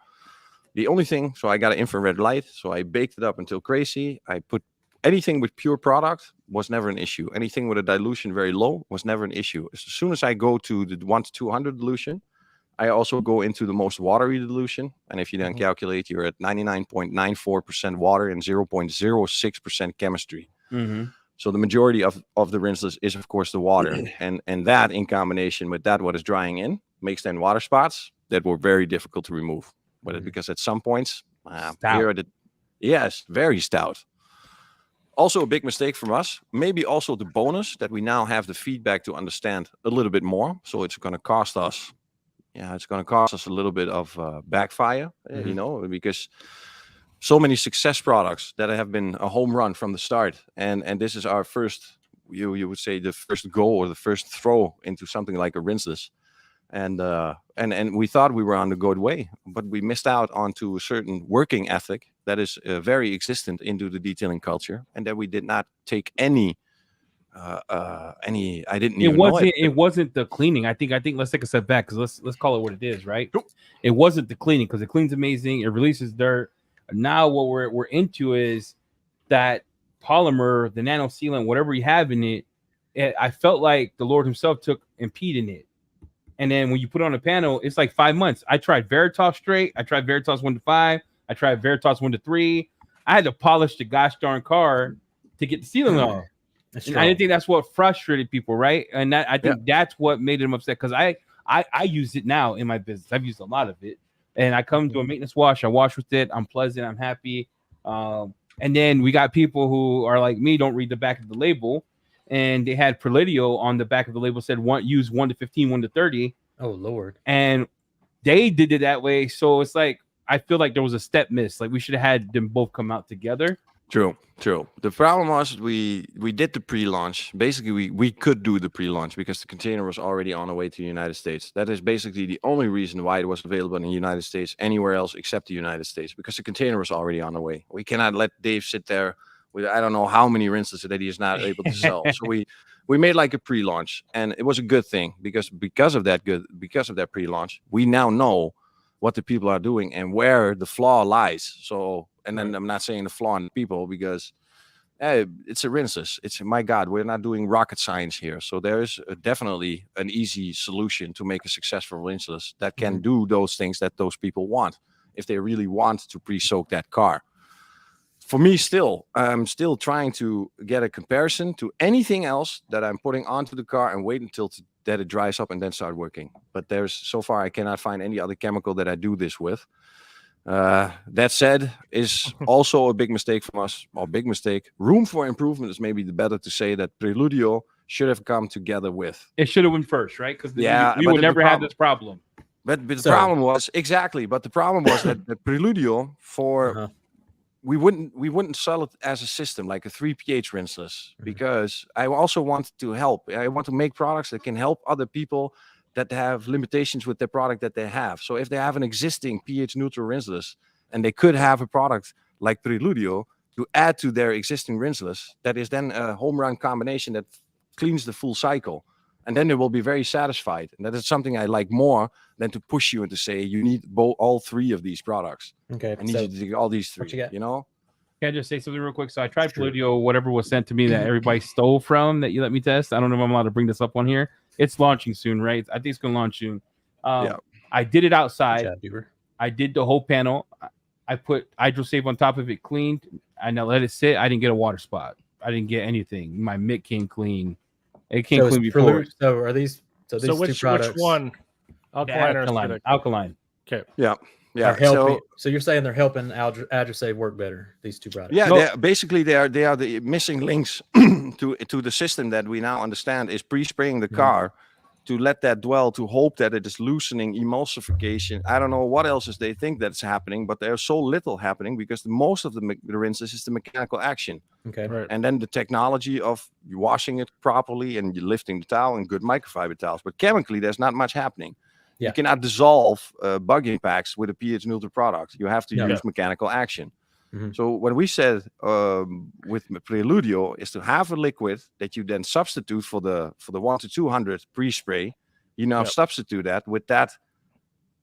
The only thing, so I got an infrared light, so I baked it up until crazy. I put anything with pure product was never an issue. Anything with a dilution very low was never an issue. As soon as I go to the 1 to 200 dilution, I also go into the most watery dilution. And if you then calculate, you're at 99.94% water and 0.06% chemistry. So the majority of the rinseless is, of course, the water. and that in combination with that, what is drying in, makes then water spots that were very difficult to remove. But because at some points, yes, very stout. Also a big mistake from us. Maybe also the bonus that we now have the feedback to understand a little bit more. So it's going to cost us. Yeah, it's going to cost us a little bit of backfire, you know, because so many success products that have been a home run from the start. And this is our first, you would say, the first go or the first throw into something like a rinseless. And we thought we were on the good way, but we missed out onto a certain working ethic that is very existent into the detailing culture, and that we did not take any. I didn't. It wasn't the cleaning. I think let's take a step back because let's call it what it is, right? It wasn't the cleaning because it cleans amazing. It releases dirt. Now what we're into is that polymer, the nano sealant, whatever you have in it. I felt like the Lord Himself took and peed in it. And then when you put it on a panel, it's like 5 months. I tried Veritas straight. I tried Veritas 1 to 5. I tried Veritas 1 to 3. I had to polish the gosh darn car to get the sealant off. And I didn't think that's what frustrated people, right? And I think that's what made them upset because I use it now in my business. I've used a lot of it. And I come to a maintenance wash. I wash with it. I'm pleasant. I'm happy. And then we got people who are like me, don't read the back of the label. And they had Prelidio on the back of the label said use 1 to 15, 1 to 30. Oh Lord. And they did it that way. So it's like I feel like there was a step miss. Like we should have had them both come out together. True. The problem was we did the pre-launch. Basically, we could do the pre-launch because the container was already on the way to the United States. That is basically the only reason why it was available in the United States, anywhere else except the United States, because the container was already on the way. We cannot let Dave sit there with I don't know how many rinses that he is not able to sell. So we made like a pre-launch, and it was a good thing because of that pre-launch, we now know what the people are doing and where the flaw lies. So, and then I'm not saying the flaw in the people because it's a rinseless. It's my God, we're not doing rocket science here. So there is definitely an easy solution to make a successful rinseless that can do those things that those people want if they really want to pre-soak that car. For me, I'm still trying to get a comparison to anything else that I'm putting onto the car and wait until that it dries up and then start working. But so far I cannot find any other chemical that I do this with. That said, is also a big mistake from us. Well, big mistake. Room for improvement is maybe better to say that Preludio should have come together with. It should have been first, right? Because we would never have this problem. But the problem was that Preludio for we wouldn't sell it as a system like a 3 pH rinseless because I also want to help. I want to make products that can help other people that have limitations with their product that they have. So if they have an existing pH neutral rinseless and they could have a product like Preludio to add to their existing rinseless, that is then a home run combination that cleans the full cycle. And then they will be very satisfied. And that is something I like more than to push you and to say you need all 3 of these products. Okay. I need you to do all these 3. You know? Can I just say something real quick? So I tried Preludio, whatever was sent to me that everybody stole from that you let me test. I don't know if I'm allowed to bring this up on here. It's launching soon, right? I think it's going to launch soon. I did it outside. I did the whole panel. I put HydroSave on top of it, cleaned, and I let it sit. I didn't get a water spot. I didn't get anything. My mitt came clean. It came clean before. So are these? So which one? Alkaline. Okay. Yeah. So you're saying they're helping HydroSave work better? These 2 products? Yeah. They are the missing links to the system that we now understand is pre-spraying the car to let that dwell, to hope that it is loosening, emulsification. I don't know what else is they think that's happening, but there's so little happening because most of the rinses is the mechanical action. Okay. Right. And then the technology of washing it properly and you lifting the towel and good microfiber towels. But chemically, there's not much happening. Yeah. You cannot dissolve bug impacts with a pH neutral product. You have to use mechanical action. So what we said with Preludio is to have a liquid that you then substitute for the 1 to 200 pre-spray. You now substitute that with that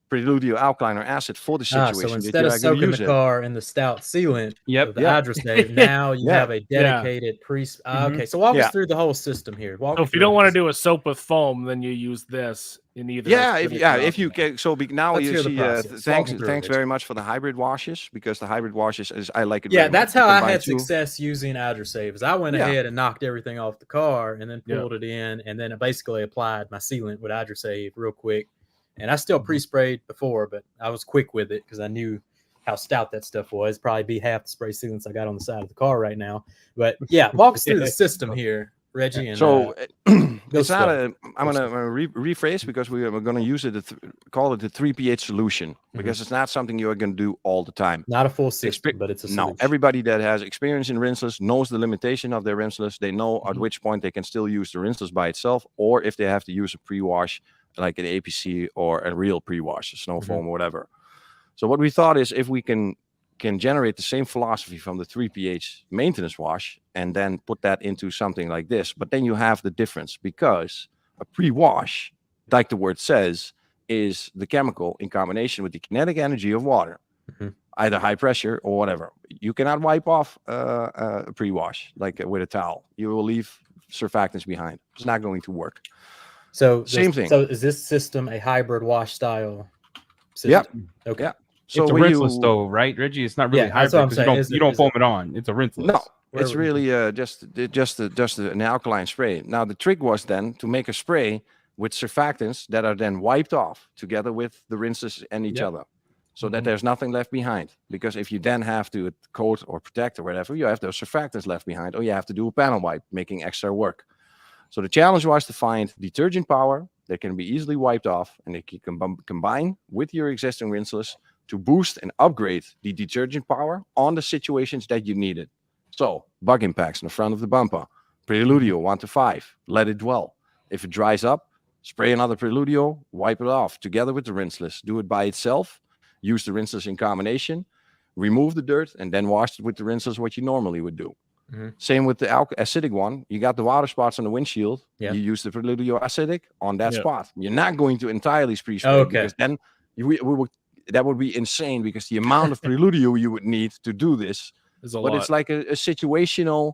Preludio alkaline or acid for the situation. So instead of soaking the car in the stout sealant of the hydrosave, now you have a dedicated Okay, so walk us through the whole system here. So if you don't want to do a soap with foam, then you use this in either. If you can. So now you see. Thanks very much for the hybrid washes, because the hybrid washes I like it. Yeah, that's how I had success using hydrosave. I went ahead and knocked everything off the car and then pulled it in, and then I basically applied my sealant with hydrosave real quick. And I still pre-sprayed before, but I was quick with it because I knew how stout that stuff was. Probably be half the spray sealants I got on the side of the car right now. But yeah, walk us through the system here, Reggie. And so it's not I'm gonna rephrase, because we're gonna use it call it the 3 pH solution, because it's not something you're gonna do all the time. Not a full system, but it's a solution. No, everybody that has experience in rinseless knows the limitation of their rinseless. They know at which point they can still use the rinseless by itself, or if they have to use a pre-wash like an APC or a real pre-wash, a snow foam or whatever. So what we thought is, if we can generate the same philosophy from the 3 pH maintenance wash and then put that into something like this, but then you have the difference, because a pre-wash, like the word says, is the chemical in combination with the kinetic energy of water, either high pressure or whatever. You cannot wipe off a pre-wash like with a towel. You will leave surfactants behind. It's not going to work. So same thing. So is this system a hybrid wash style system? Yeah. Okay. Yeah. So it's a rinseless though, right, Reggie? It's not really hybrid. That's what I'm saying. You don't foam it on. It's a rinseless. No, it's really just an alkaline spray. Now the trick was then to make a spray with surfactants that are then wiped off together with the rinses and each other, so that there's nothing left behind. Because if you then have to coat or protect or whatever, you have those surfactants left behind, or you have to do a panel wipe, making extra work. So the challenge was to find detergent power that can be easily wiped off, and they can combine with your existing rinseless to boost and upgrade the detergent power on the situations that you need it. So bug impacts in the front of the bumper, Preludio 1 to 5, let it dwell. If it dries up, spray another Preludio, wipe it off together with the rinseless. Do it by itself, use the rinseless in combination, remove the dirt, and then wash it with the rinseless, what you normally would do. Same with the acidic one. You got the water spots on the windshield. You use the Preludio acidic on that spot. You're not going to entirely spray because then that would be insane, because the amount of Preludio you would need to do this is a lot. It's like a situational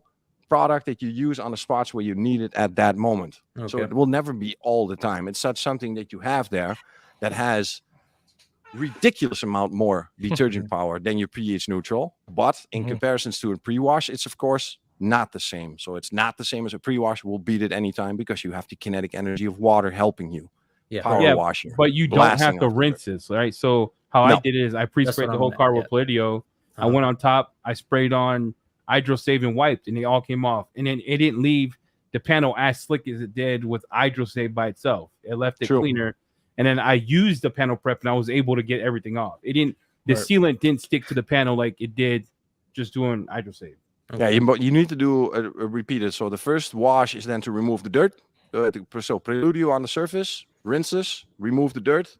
product that you use on the spots where you need it at that moment. So it will never be all the time. It's such something that you have there that has ridiculous amount more detergent power than your pH neutral, but in comparisons to a pre-wash, it's of course not the same. So it's not the same as a pre-wash. We'll beat it anytime, because you have the kinetic energy of water helping you. Power washing, but you don't have to rinses, right? So how I did it is I pre-sprayed the whole car with Preludio. I went on top, I sprayed on hydrosave and wiped, and they all came off. And then it didn't leave the panel as slick as it did with hydrosave by itself. It left it cleaner. And then I used the panel prep, and I was able to get everything off. It didn't. The sealant didn't stick to the panel like it did just doing hydrosave. Yeah, you need to do a repeated. So the first wash is then to remove the dirt. So Preludio on the surface, rinses, remove the dirt,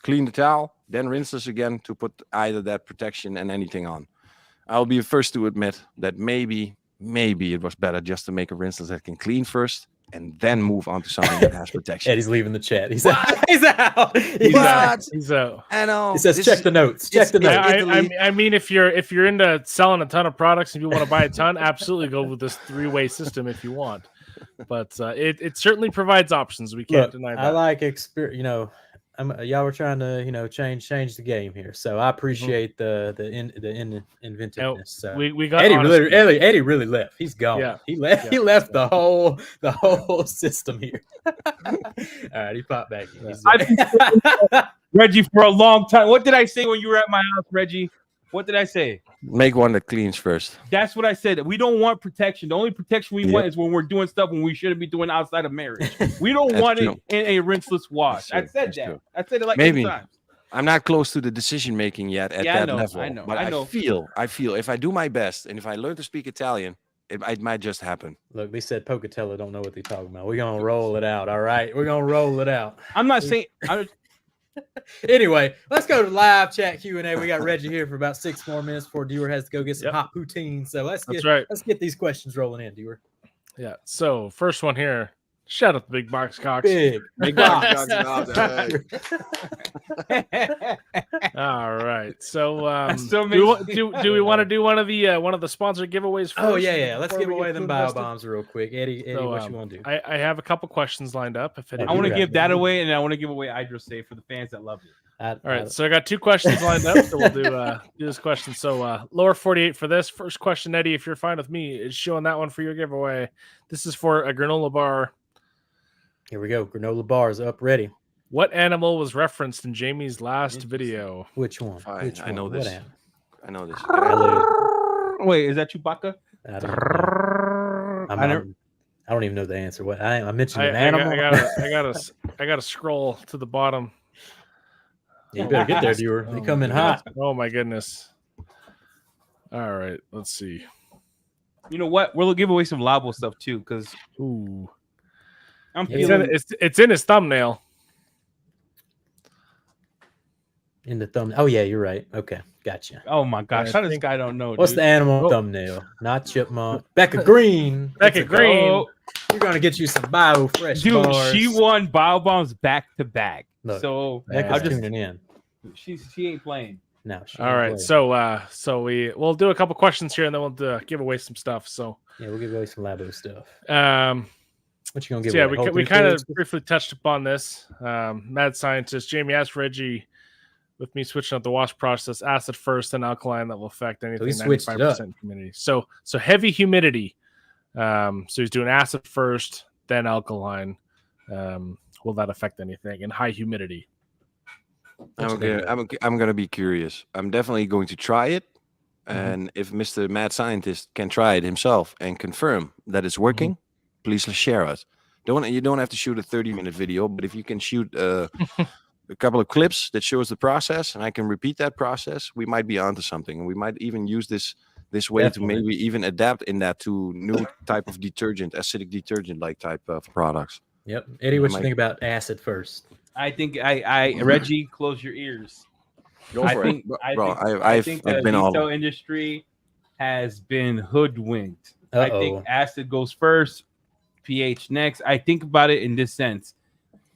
clean the towel, then rinses again to put either that protection and anything on. I'll be the first to admit that maybe it was better just to make a rinseless that can clean first, and then move on to something that has protection. Eddie's leaving the chat. He's out. He's out. He's out. I know. He says, check the notes. Check the notes. I mean, if you're into selling a ton of products and you want to buy a ton, absolutely go with this 3-way system if you want. But it certainly provides options. We can't deny that. I like experience. Y'all were trying to change the game here, so I appreciate the inventiveness. So. We got Eddie really left. He's gone. Yeah. He left the whole system here. All right, he popped back in. Reggie, for a long time. What did I say when you were at my house, Reggie? What did I say? Make one that cleans first. That's what I said. We don't want protection. The only protection we want is when we're doing stuff when we shouldn't be doing outside of marriage. We don't want it in a rinseless wash. I said that. I said it like 8 times. I'm not close to the decision making yet at that level. I know. But I feel if I do my best and if I learn to speak Italian, it might just happen. Look, they said Pocatello don't know what they're talking about. We're gonna roll it out. All right, we're gonna roll it out. I'm not saying. Anyway, let's go to live chat Q&A. We got Reggie here for about 6 more minutes before Dewar has to go get some hot poutine. So let's get these questions rolling in, Dewar. Yeah. So first one here. Shout out the Big Box Cox. Big box. All right. So do we want to do one of the sponsored giveaways first? Oh yeah. Let's give away them bio bombs real quick. Eddie, what you want to do? I have a couple questions lined up. I want to give that away, and I want to give away HydroSafe for the fans that love it. All right, so I got 2 questions lined up, so we'll do this question. So lower 48 for this first question, Eddie, if you're fine with me, is showing that one for your giveaway. This is for a granola bar. Here we go. Granola bars up, ready. What animal was referenced in Jamie's last video? Which one? I know this. I know this. Wait, is that Chewbacca? I don't even know the answer. What I mentioned an animal. I gotta scroll to the bottom. Yeah, you better get there, Dewar. They come in hot. Oh my goodness. All right, let's see. You know what? We'll give away some Labo stuff too, because it's in his thumbnail. In the thumbnail. Oh yeah, you're right. Okay, gotcha. Oh my gosh, how does this guy don't know? What's the animal thumbnail? Not chipmunk. Becca Green. Becca Green. You're gonna get you some bio fresh bars. She won bio bombs back to back. Look, so Becca's tuning in. She ain't playing. No. All right. So we'll do a couple questions here, and then we'll give away some stuff. So yeah, we'll give away some Labo stuff. What you gonna give away? Yeah, we kind of briefly touched upon this. Mad scientist Jamie asked Reggie, with me switching up the wash process, acid first, then alkaline, that will affect anything 95% humidity. So heavy humidity. So he's doing acid first, then alkaline. Will that affect anything? And high humidity. I'm gonna be curious. I'm definitely going to try it, and if Mr. Mad Scientist can try it himself and confirm that it's working, please share it. You don't have to shoot a 30-minute video, but if you can shoot a couple of clips that shows the process, and I can repeat that process, we might be onto something, and we might even use this way to maybe even adapt in that to new type of detergent, acidic detergent like type of products. Yep. Eddie, what you think about acid first? I think Reggie, close your ears. Go for it, bro. I think the been retail industry has been hoodwinked. I think acid goes first, pH next. I think about it in this sense.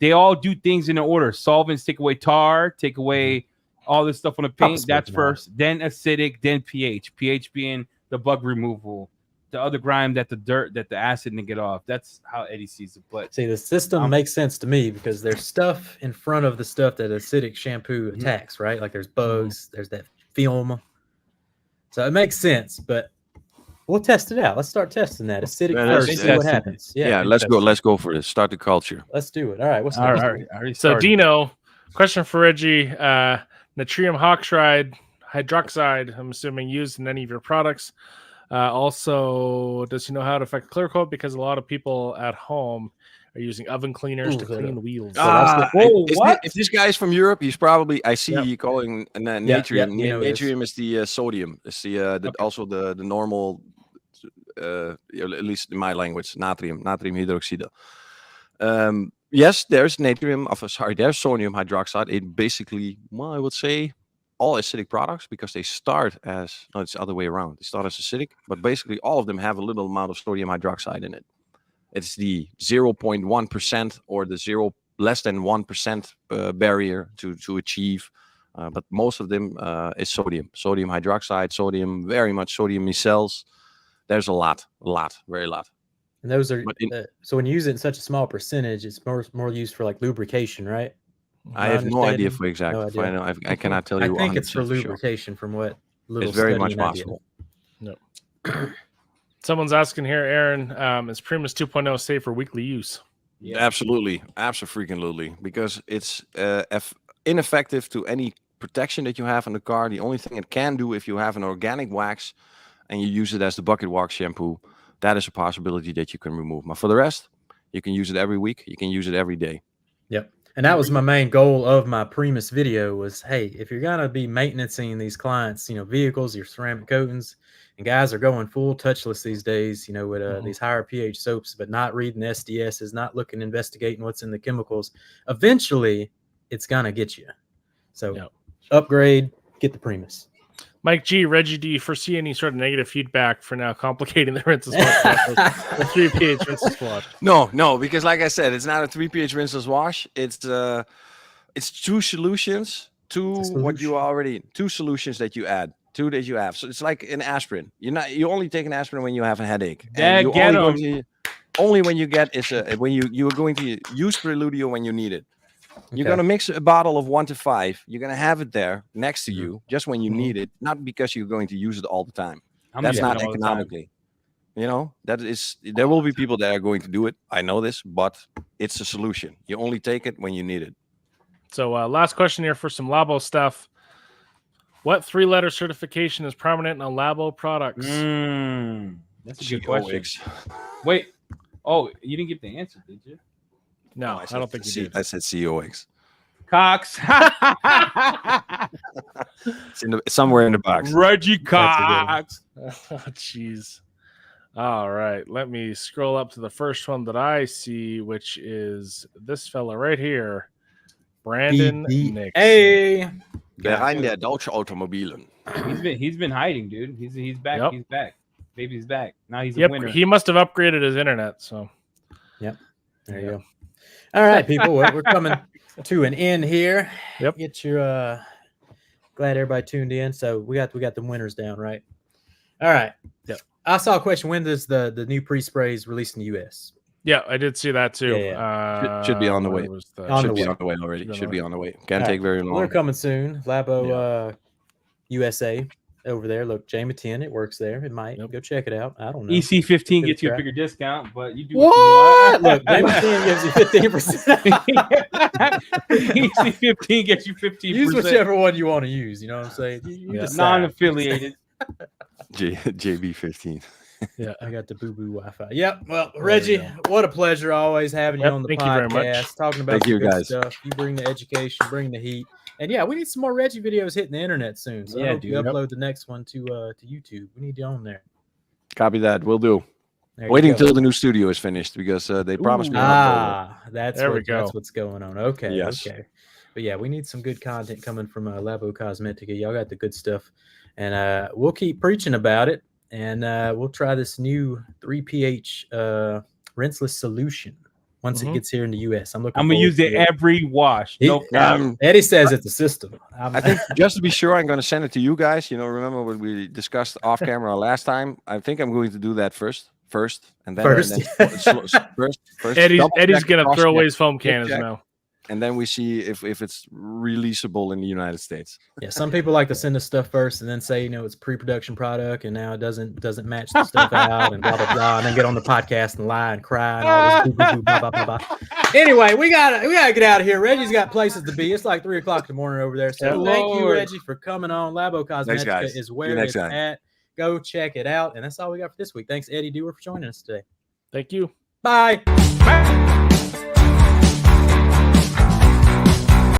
They all do things in order. Solvents take away tar, take away all this stuff on the paint. That's first. Then acidic, then pH. pH being the bug removal. The other grime that the dirt, that the acid didn't get off. That's how Eddie sees it. But see, the system makes sense to me because there's stuff in front of the stuff that acidic shampoo attacks, right? Like there's bugs, there's that film. So it makes sense, but we'll test it out. Let's start testing that acidic first. See what happens. Yeah, let's go. Let's go for this. Start the culture. Let's do it. All right. All right. So Dino, question for Reggie: natrium hydroxide. I'm assuming used in any of your products. Also, does he know how to affect clear coat? Because a lot of people at home are using oven cleaners to clean wheels. If this guy is from Europe, he's probably. I see you calling natrium. Natrium is the sodium. It's the also the normal. At least in my language, natrium hydroxide. Yes, there's there's sodium hydroxide. It basically, I would say, all acidic products, because they start as it's the other way around. They start as acidic, but basically all of them have a little amount of sodium hydroxide in it. It's the 0.1% or the less than 1% barrier to achieve. But most of them is sodium hydroxide, very much sodium micelles. There's a lot, very lot. And those are so when you use it in such a small percentage, it's more used for like lubrication, right? I have no idea for exactly. No I cannot tell you. I think it's for lubrication, from what little. It's very much possible. No. Someone's asking here, Aaron, is Primus 2.0 safe for weekly use? Yeah. Absolutely, absolutely, because it's ineffective to any protection that you have in the car. The only thing it can do, if you have an organic wax and you use it as the bucket wax shampoo, that is a possibility that you can remove. But for the rest, you can use it every week. You can use it every day. Yep. And that was my main goal of my Primus video was, hey, if you're going to be maintaining these clients, vehicles, your ceramic coatings, and guys are going full touchless these days, with these higher pH soaps, but not reading SDSs, not investigating what's in the chemicals. Eventually, it's gonna get you. So upgrade, get the Primus. Mike G, Reggie, do you foresee any sort of negative feedback for now complicating the rinseless wash? The 3 pH rinseless wash? No, because like I said, it's not a 3 pH rinseless wash. It's 2 solutions to what you already 2 solutions that you add. 2 that you have. So it's like an aspirin. You only take an aspirin when you have a headache. And you only when you get is when you are going to use Preludio when you need it. You're going to mix a bottle of 1 to 5. You're going to have it there next to you just when you need it, not because you're going to use it all the time. That's not economically. There will be people that are going to do it. I know this, but it's a solution. You only take it when you need it. So last question here for some Labo stuff. What 3-letter certification is prominent on Labo products? That's a good question. Wait. Oh, you didn't get the answer, did you? No, I don't think you did. I said COX. Cox. It's somewhere in the box. Reggy Cox. Oh, jeez. All right. Let me scroll up to the first one that I see, which is this fella right here. Brandon Nix. Hey. Behind der Deutsche Automobilen. He's been hiding, dude. He's back. Yep. He's back. Baby's back. Now he's a winner. He must have upgraded his internet. So. Yep. There you go. All right, people. We're coming to an end here. Yep. Get your glad everybody tuned in. So we got the winners down, right? All right. Yep. I saw a question. When does the new pre-sprays release in the US? Yeah, I did see that too. Yeah. Should be on the way. Should be on the way already. Should be on the way. Can't take very long. We're coming soon. Labo USA over there. Look, J10, it works there. It might. Go check it out. I don't know. EC15 gets you a bigger discount, but you do what? Look, J10 gives you 15%. EC15 gets you 15%. Use whichever one you want to use. You know what I'm saying? Non-affiliated. JB15. Yeah, I got the boo-boo Wi-Fi. Yep. Well, Reggie, what a pleasure always having you on the podcast. Thank you very much. Talking about some good stuff. You bring the education, bring the heat. And yeah, we need some more Reggie videos hitting the internet soon. So I hope you upload the next one to YouTube. We need you on there. Copy that. We'll do. Waiting until the new studio is finished because they promised me. That's what's going on. Okay. Yes. Okay. But yeah, we need some good content coming from Labocosmetica. Y'all got the good stuff. And we'll keep preaching about it. And we'll try this new 3 pH rinseless solution once it gets here in the US. I'm gonna use it every wash. Eddie says it's a system. I think just to be sure, I'm gonna send it to you guys. Remember what we discussed off camera last time? I think I'm going to do that first, and then first. Eddie's gonna throw away his foam cannons now. And then we see if it's releasable in the United States. Yeah, some people like to send us stuff first and then say, it's pre-production product and now it doesn't match the stuff out and blah blah blah, and then get on the podcast and lie and cry and all this blah blah blah blah. Anyway, we gotta get out of here. Reggie's got places to be. It's like 3:00 in the morning over there. So thank you, Reggie, for coming on. Labocosmetica is where it's at. Go check it out. And that's all we got for this week. Thanks, Eddie Dewar, for joining us today. Thank you. Bye.